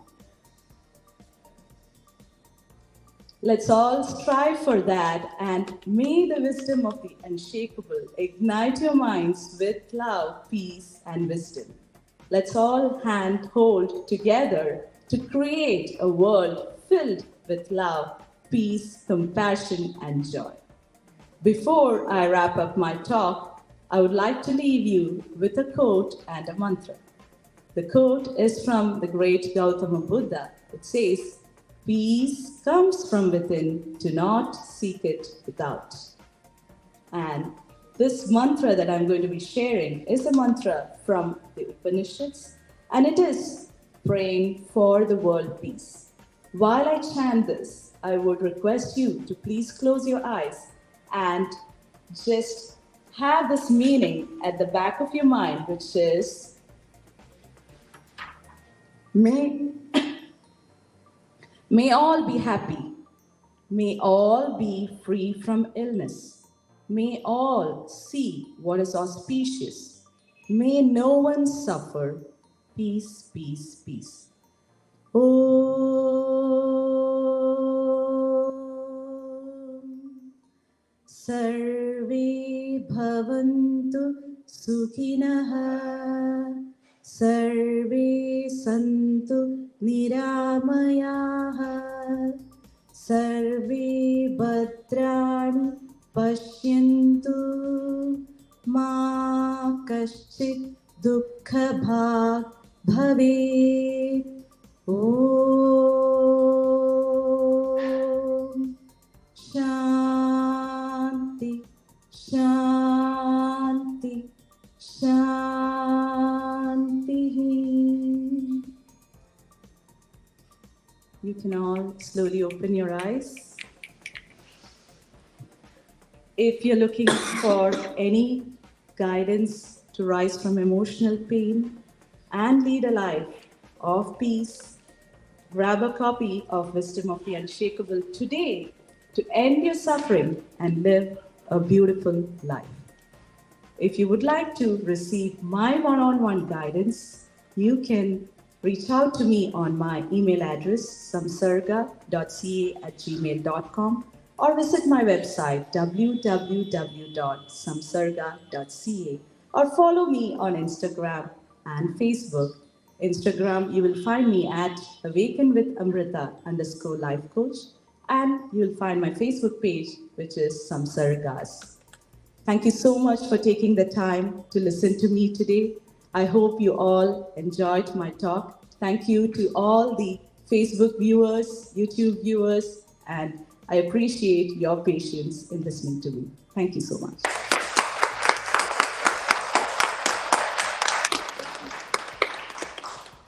Let's all strive for that, and may the wisdom of the unshakable ignite your minds with love, peace, and wisdom. Let's all hand hold together to create a world filled with love, peace, compassion, and joy. Before I wrap up my talk, I would like to leave you with a quote and a mantra. The quote is from the great Gautama Buddha. It says, "Peace comes from within, do not seek it without." And this mantra that I'm going to be sharing is a mantra from the Upanishads, and it is praying for the world peace. While I chant this, I would request you to please close your eyes and just have this meaning at the back of your mind, which is, may all be happy. May all be free from illness. May all see what is auspicious. May no one suffer. Peace, peace, peace. Sarve bhavantu sukhinah. Sarve santu niramayaha. Sarve bhadrani pashyantu. Ma kaschit dukkha bhag bhavet. Om Shanti, Shanti, Shanti. You can all slowly open your eyes. If you're looking for any guidance to rise from emotional pain and lead a life of peace, grab a copy of Wisdom of the Unshakable today to end your suffering and live a beautiful life. If you would like to receive my one-on-one guidance, you can reach out to me on my email address, samsarga.ca@gmail.com, or visit my website, www.samsarga.ca, or follow me on Instagram and Facebook. Instagram, you will find me at awakenwithamrita_life coach, and you'll find my Facebook page, which is Samsargas. Thank you so much for taking the time to listen to me today. I hope you all enjoyed my talk. Thank you to all the Facebook viewers, YouTube viewers, and I appreciate your patience in listening to me. Thank you so much.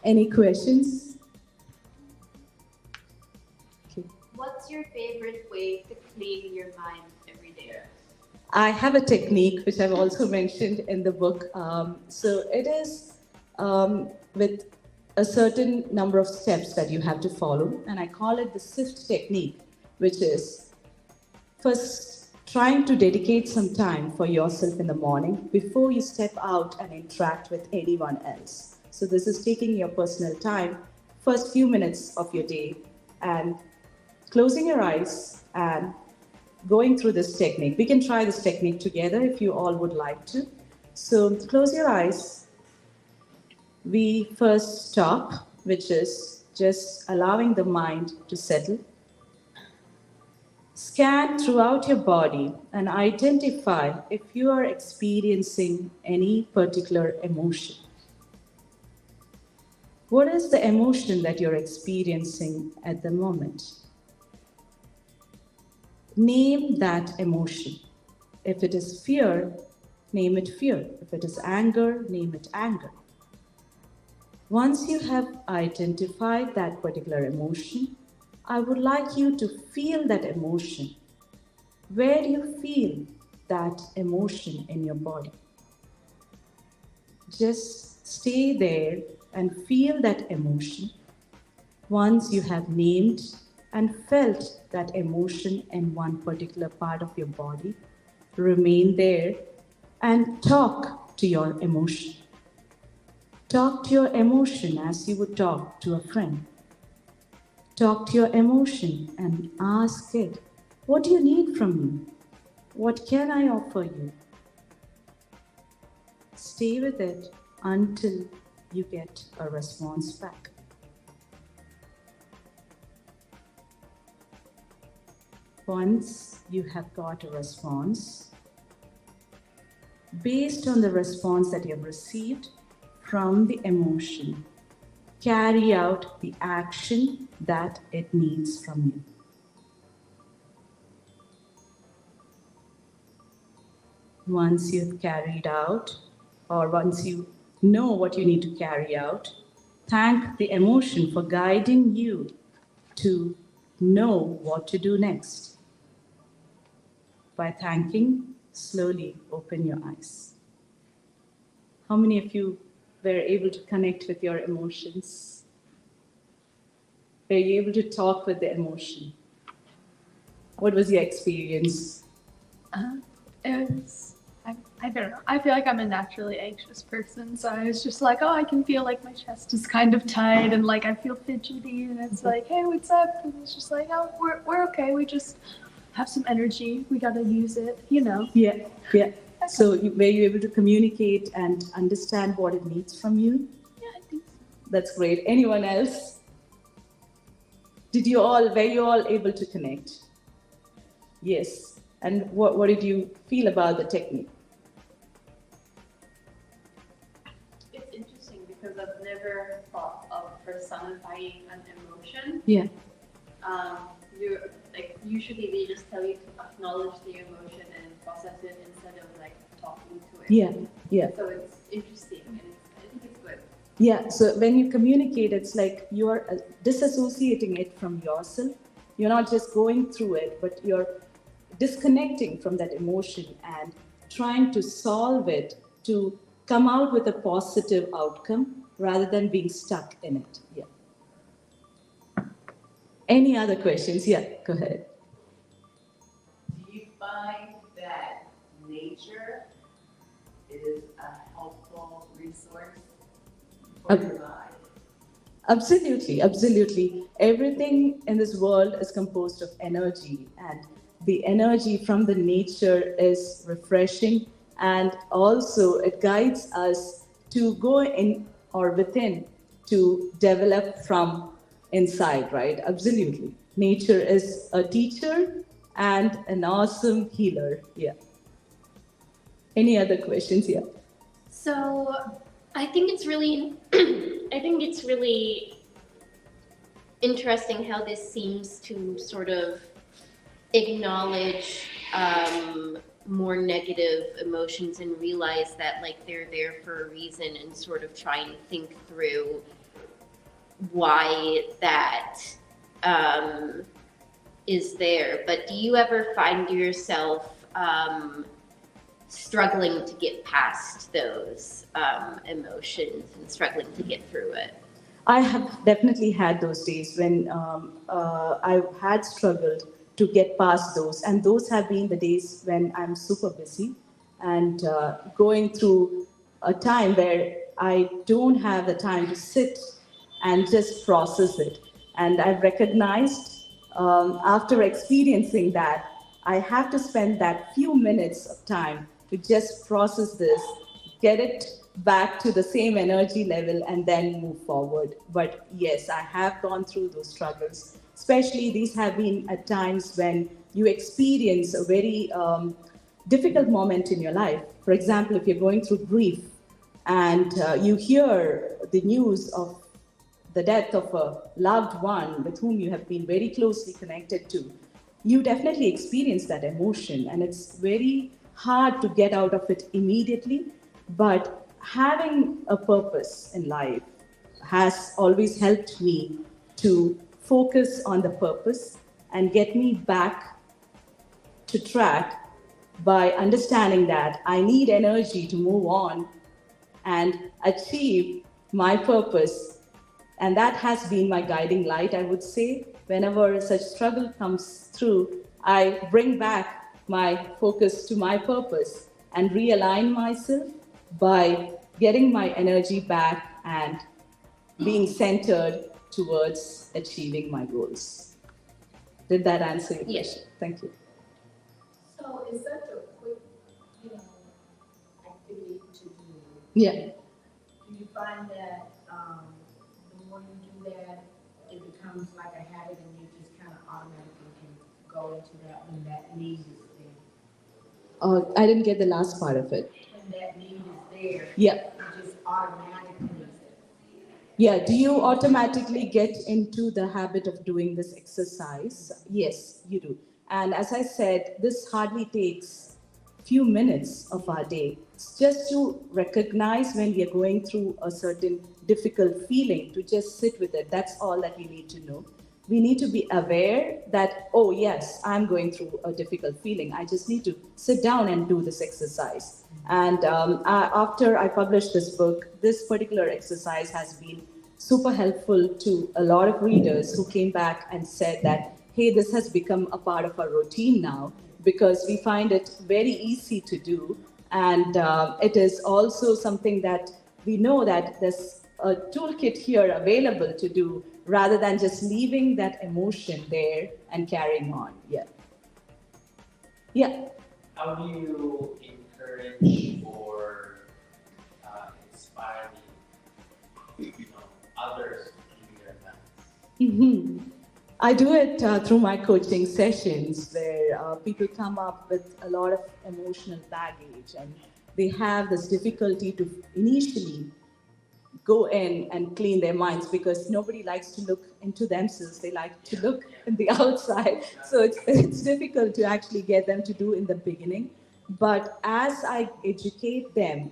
Any questions? Okay. What's your favorite way to clean your mind every day? I have a technique which I've also mentioned in the book. So it is with a certain number of steps that you have to follow, and I call it the SIFT technique, which is first trying to dedicate some time for yourself in the morning before you step out and interact with anyone else. So this is taking your personal time first few minutes of your day and closing your eyes and going through this technique. We can try this technique together if you all would like to. So close your eyes. We first stop, which is just allowing the mind to settle. Scan throughout your body and identify if you are experiencing any particular emotion. What is the emotion that you're experiencing at the moment? Name that emotion. If it is fear, name it fear. If it is anger, name it anger. Once you have identified that particular emotion, I would like you to feel that emotion. Where do you feel that emotion in your body? Just stay there and feel that emotion. Once you have named and felt that emotion in one particular part of your body, remain there and talk to your emotion. Talk to your emotion as you would talk to a friend. Talk to your emotion and ask it, what do you need from me? What can I offer you? Stay with it until you get a response back. Once you have got a response, based on the response that you have received from the emotion, carry out the action that it needs from you. Once you've carried out, or once you know what you need to carry out, thank the emotion for guiding you to know what to do next. By thanking, slowly open your eyes. How many of you were able to connect with your emotions? Were you able to talk with the emotion? What was your experience? I don't know. I feel like I'm a naturally anxious person, so I was just like, oh, I can feel like my chest is kind of tight, and like I feel fidgety, and it's like, hey, what's up? And it's just like, oh, we're okay. We just have some energy. We gotta use it, you know. Yeah. So were you able to communicate and understand what it needs from you? Yeah, I think so. That's great. Anyone else? Were you all able to connect? Yes. And what did you feel about the technique? It's interesting because I've never thought of personifying an emotion. Yeah. Usually they just tell you to acknowledge the emotion and process it instead of like talking to it. Yeah. So it's interesting and I think it's good. Yeah, so when you communicate, it's like you're disassociating it from yourself. You're not just going through it, but you're disconnecting from that emotion and trying to solve it to come out with a positive outcome rather than being stuck in it. Yeah. Any other questions? Yeah, go ahead. Do you find that nature is a helpful resource for your mind? Absolutely. Everything in this world is composed of energy, and the energy from the nature is refreshing, and also it guides us to go in or within to develop from inside, right? Absolutely. Nature is a teacher and an awesome healer. Yeah. Any other questions? Yeah. So I think it's really interesting how this seems to sort of acknowledge more negative emotions and realize that like they're there for a reason and sort of try and think through why that is there. But do you ever find yourself struggling to get past those emotions and struggling to get through it? I have definitely had those days when I had struggled to get past those. And those have been the days when I'm super busy and going through a time where I don't have the time to sit and just process it. And I've recognized after experiencing that, I have to spend that few minutes of time to just process this, get it back to the same energy level, and then move forward. But yes, I have gone through those struggles. Especially these have been at times when you experience a very difficult moment in your life. For example, if you're going through grief and you hear the news of the death of a loved one with whom you have been very closely connected to, you definitely experience that emotion, and it's very hard to get out of it immediately. But having a purpose in life has always helped me to focus on the purpose and get me back to track by understanding that I need energy to move on and achieve my purpose. And that has been my guiding light, I would say. Whenever such struggle comes through, I bring back my focus to my purpose and realign myself by getting my energy back and being centered towards achieving my goals. Did that answer your question? Thank you. So is that a quick, activity to do? Yeah. Do you find that the more you do that, it becomes like a habit and you just kind of automatically can go into that when that need is there? I didn't get the last part of it. When that need is there, Yeah. you just automatically. Yeah, do you automatically get into the habit of doing this exercise? Yes, you do. And as I said, this hardly takes few minutes of our day. It's just to recognize when we are going through a certain difficult feeling, to just sit with it. That's all that we need to know. We need to be aware that, oh yes, I'm going through a difficult feeling. I just need to sit down and do this exercise. And after I published this book, this particular exercise has been super helpful to a lot of readers who came back and said that, hey, this has become a part of our routine now because we find it very easy to do. And it is also something that we know that there's a toolkit here available to do rather than just leaving that emotion there and carrying on. Yeah. Yeah. How do you encourage or inspire others to do their best? Mm-hmm. I do it through my coaching sessions where people come up with a lot of emotional baggage and they have this difficulty to initially go in and clean their minds because nobody likes to look into themselves. They like to look in the outside. So it's difficult to actually get them to do in the beginning. But as I educate them,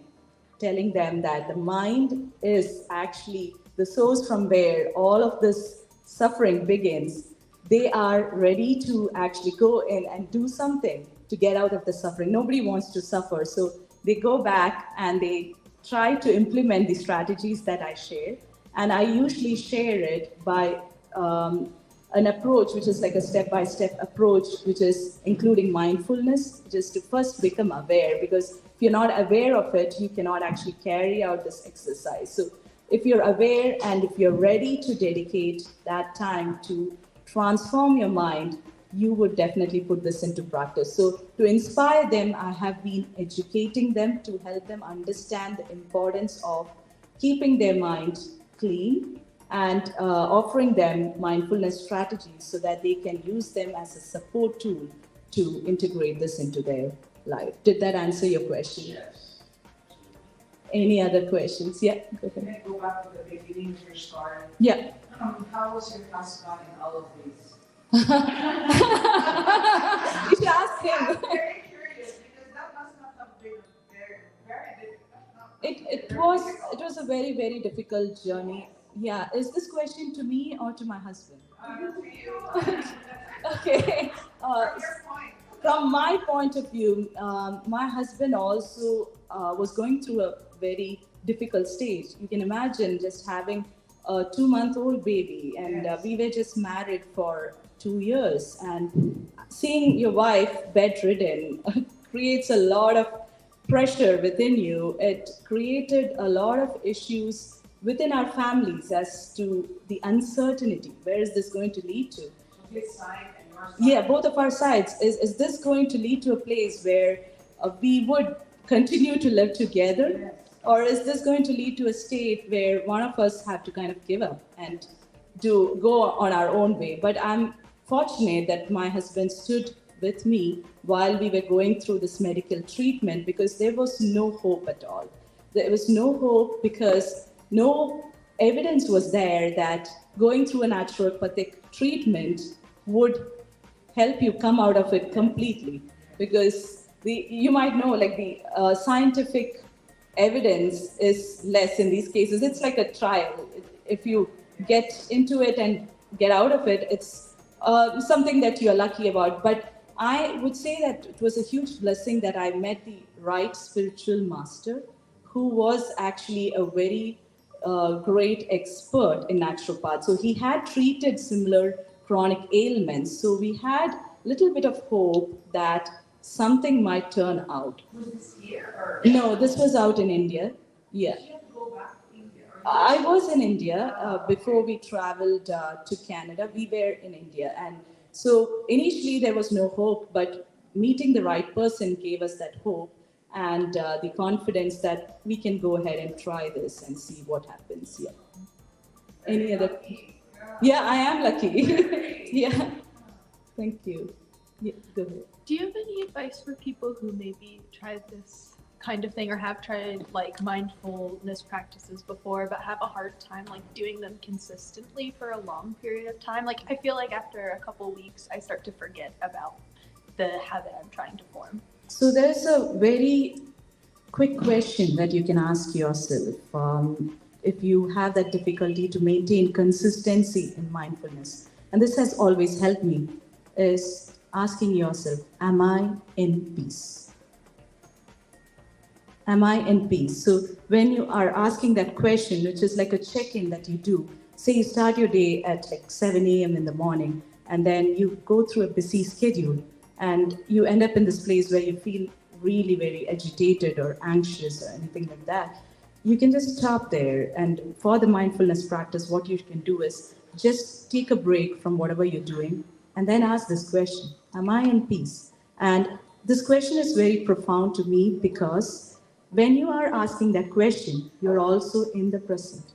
telling them that the mind is actually the source from where all of this suffering begins, they are ready to actually go in and do something to get out of the suffering. Nobody wants to suffer. So they go back and they try to implement the strategies that I share. And I usually share it by an approach which is like a step-by-step approach, which is including mindfulness, just to first become aware, because if you're not aware of it, you cannot actually carry out this exercise. So if you're aware and if you're ready to dedicate that time to transform your mind, you would definitely put this into practice. So to inspire them, I have been educating them to help them understand the importance of keeping their mind clean and offering them mindfulness strategies so that they can use them as a support tool to integrate this into their life. Did that answer your question? Yes. Any other questions? Yeah, go ahead. Can I go back to the beginning of your story? Yeah. How was your husband in all of these? You should ask him. I'm very curious because that must not have been very, very difficult. It was a very, very difficult journey. Yeah. Is this question to me or to my husband? To you. Okay. From your point. From my point of view, my husband also was going through a very difficult stage. You can imagine just having a 2-month-old baby, and we were just married for 2 years, and seeing your wife bedridden creates a lot of pressure within you. It created a lot of issues within our families as to the uncertainty. Where is this going to lead to? His side and your side. Yeah, both of our sides. Is this going to lead to a place where we would continue to live together? Yes. Or is this going to lead to a state where one of us have to kind of give up and go on our own way? But I'm fortunate that my husband stood with me while we were going through this medical treatment, because there was no hope at all. There was no hope because no evidence was there that going through a naturopathic treatment would help you come out of it completely. Because you might know, like, the scientific evidence is less in these cases. It's like a trial. If you get into it and get out of it, it's something that you're lucky about. But I would say that it was a huge blessing that I met the right spiritual master, who was actually a very great expert in naturopath. So he had treated similar chronic ailments. So we had a little bit of hope that something might turn out. Was this here or? No, this was out in India. Yeah. Did you have to go back to India? I was in India before we traveled to Canada. We were in India. And so initially there was no hope, but meeting the right person gave us that hope and the confidence that we can go ahead and try this and see what happens. Yeah. Any other? Yeah, I am lucky. Yeah. Thank you. Yeah, go ahead. Do you have any advice for people who maybe tried this kind of thing or have tried like mindfulness practices before but have a hard time like doing them consistently for a long period of time? Like, I feel like after a couple weeks I start to forget about the habit I'm trying to form. So there's a very quick question that you can ask yourself. If you have that difficulty to maintain consistency in mindfulness, and this has always helped me, is asking yourself, am I in peace? Am I in peace? So when you are asking that question, which is like a check-in that you do, say you start your day at like 7 a.m. in the morning, and then you go through a busy schedule, and you end up in this place where you feel really very agitated or anxious or anything like that, you can just stop there. And for the mindfulness practice, what you can do is just take a break from whatever you're doing and then ask this question, am I in peace? And this question is very profound to me because when you are asking that question, you're also in the present.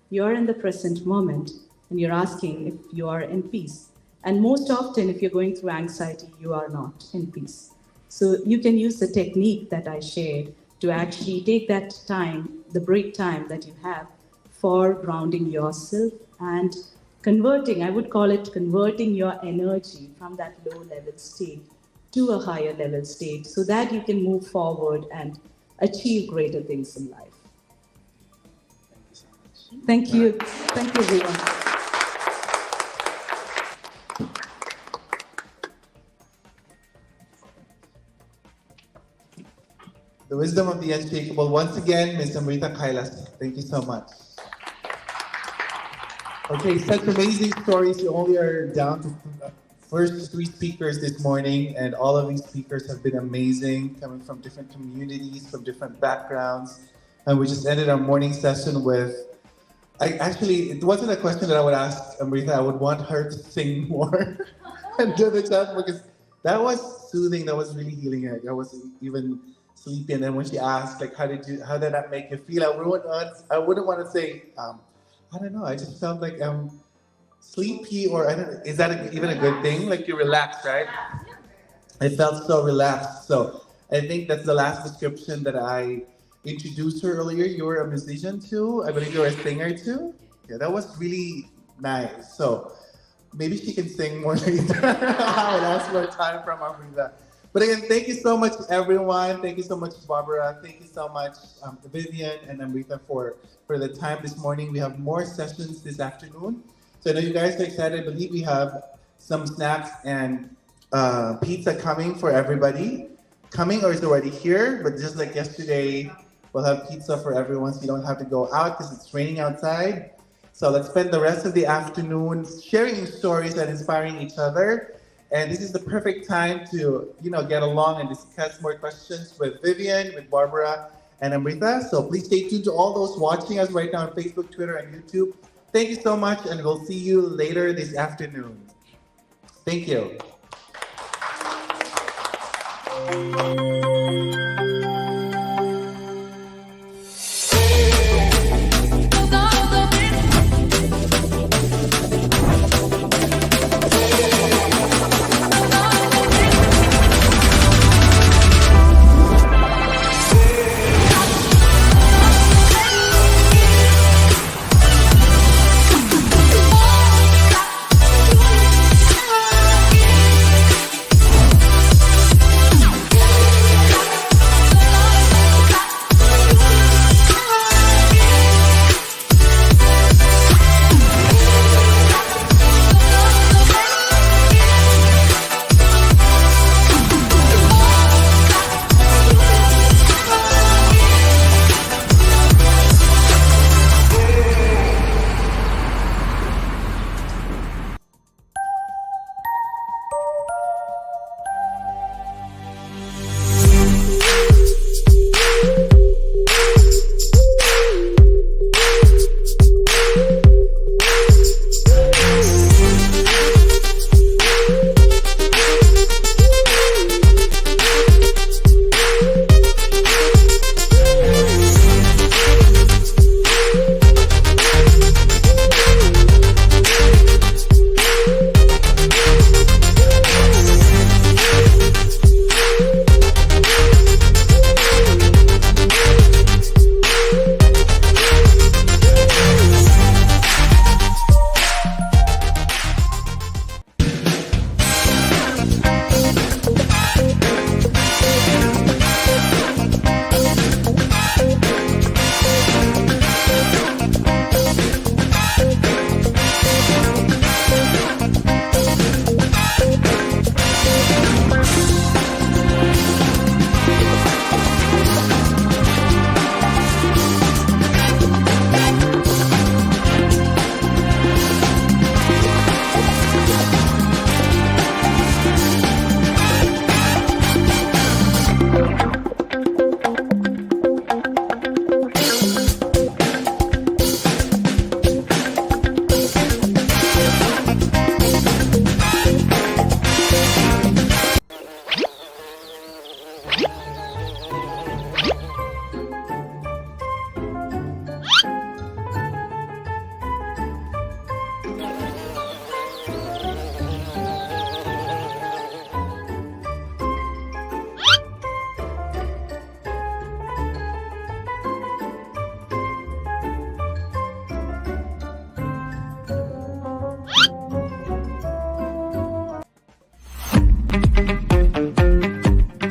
You're in the present moment and you're asking if you are in peace. And most often, if you're going through anxiety, you are not in peace. So you can use the technique that I shared to actually take that time, the break time that you have for grounding yourself and converting, I would call it converting your energy from that low level state to a higher level state so that you can move forward and achieve greater things in life. Thank you. Thank you, everyone. The wisdom of the unshakable. Once again, Ms. Amrita Kailas, thank you so much. Okay, such amazing stories. You only are down to first 3 speakers this morning, and all of these speakers have been amazing, coming from different communities, from different backgrounds. And we just ended our morning session with, it wasn't a question that I would ask Amrita. I would want her to sing more and do the chat because that was soothing. That was really healing. I wasn't even sleepy. And then when she asked, like, how did that make you feel? I wouldn't want to say, I don't know. I just felt like I'm sleepy, or I don't. Is that even a good thing? Like you're relaxed, right? I felt so relaxed. So I think that's the last description that I introduced her earlier. You were a musician too. I believe you were a singer too. Yeah, that was really nice. So maybe she can sing more later. I would ask more time from Amrita. But again, thank you so much, everyone. Thank you so much, Barbara. Thank you so much, Vivian and Amrita, for the time this morning. We have more sessions this afternoon. So I know you guys are excited. I believe we have some snacks and pizza coming for everybody. Coming, or is already here, but just like yesterday, we'll have pizza for everyone so you don't have to go out because it's raining outside. So let's spend the rest of the afternoon sharing stories and inspiring each other. And this is the perfect time to, get along and discuss more questions with Vivian, with Barbara, and Amrita. So please stay tuned to all those watching us right now on Facebook, Twitter, and YouTube. Thank you so much, and we'll see you later this afternoon. Thank you.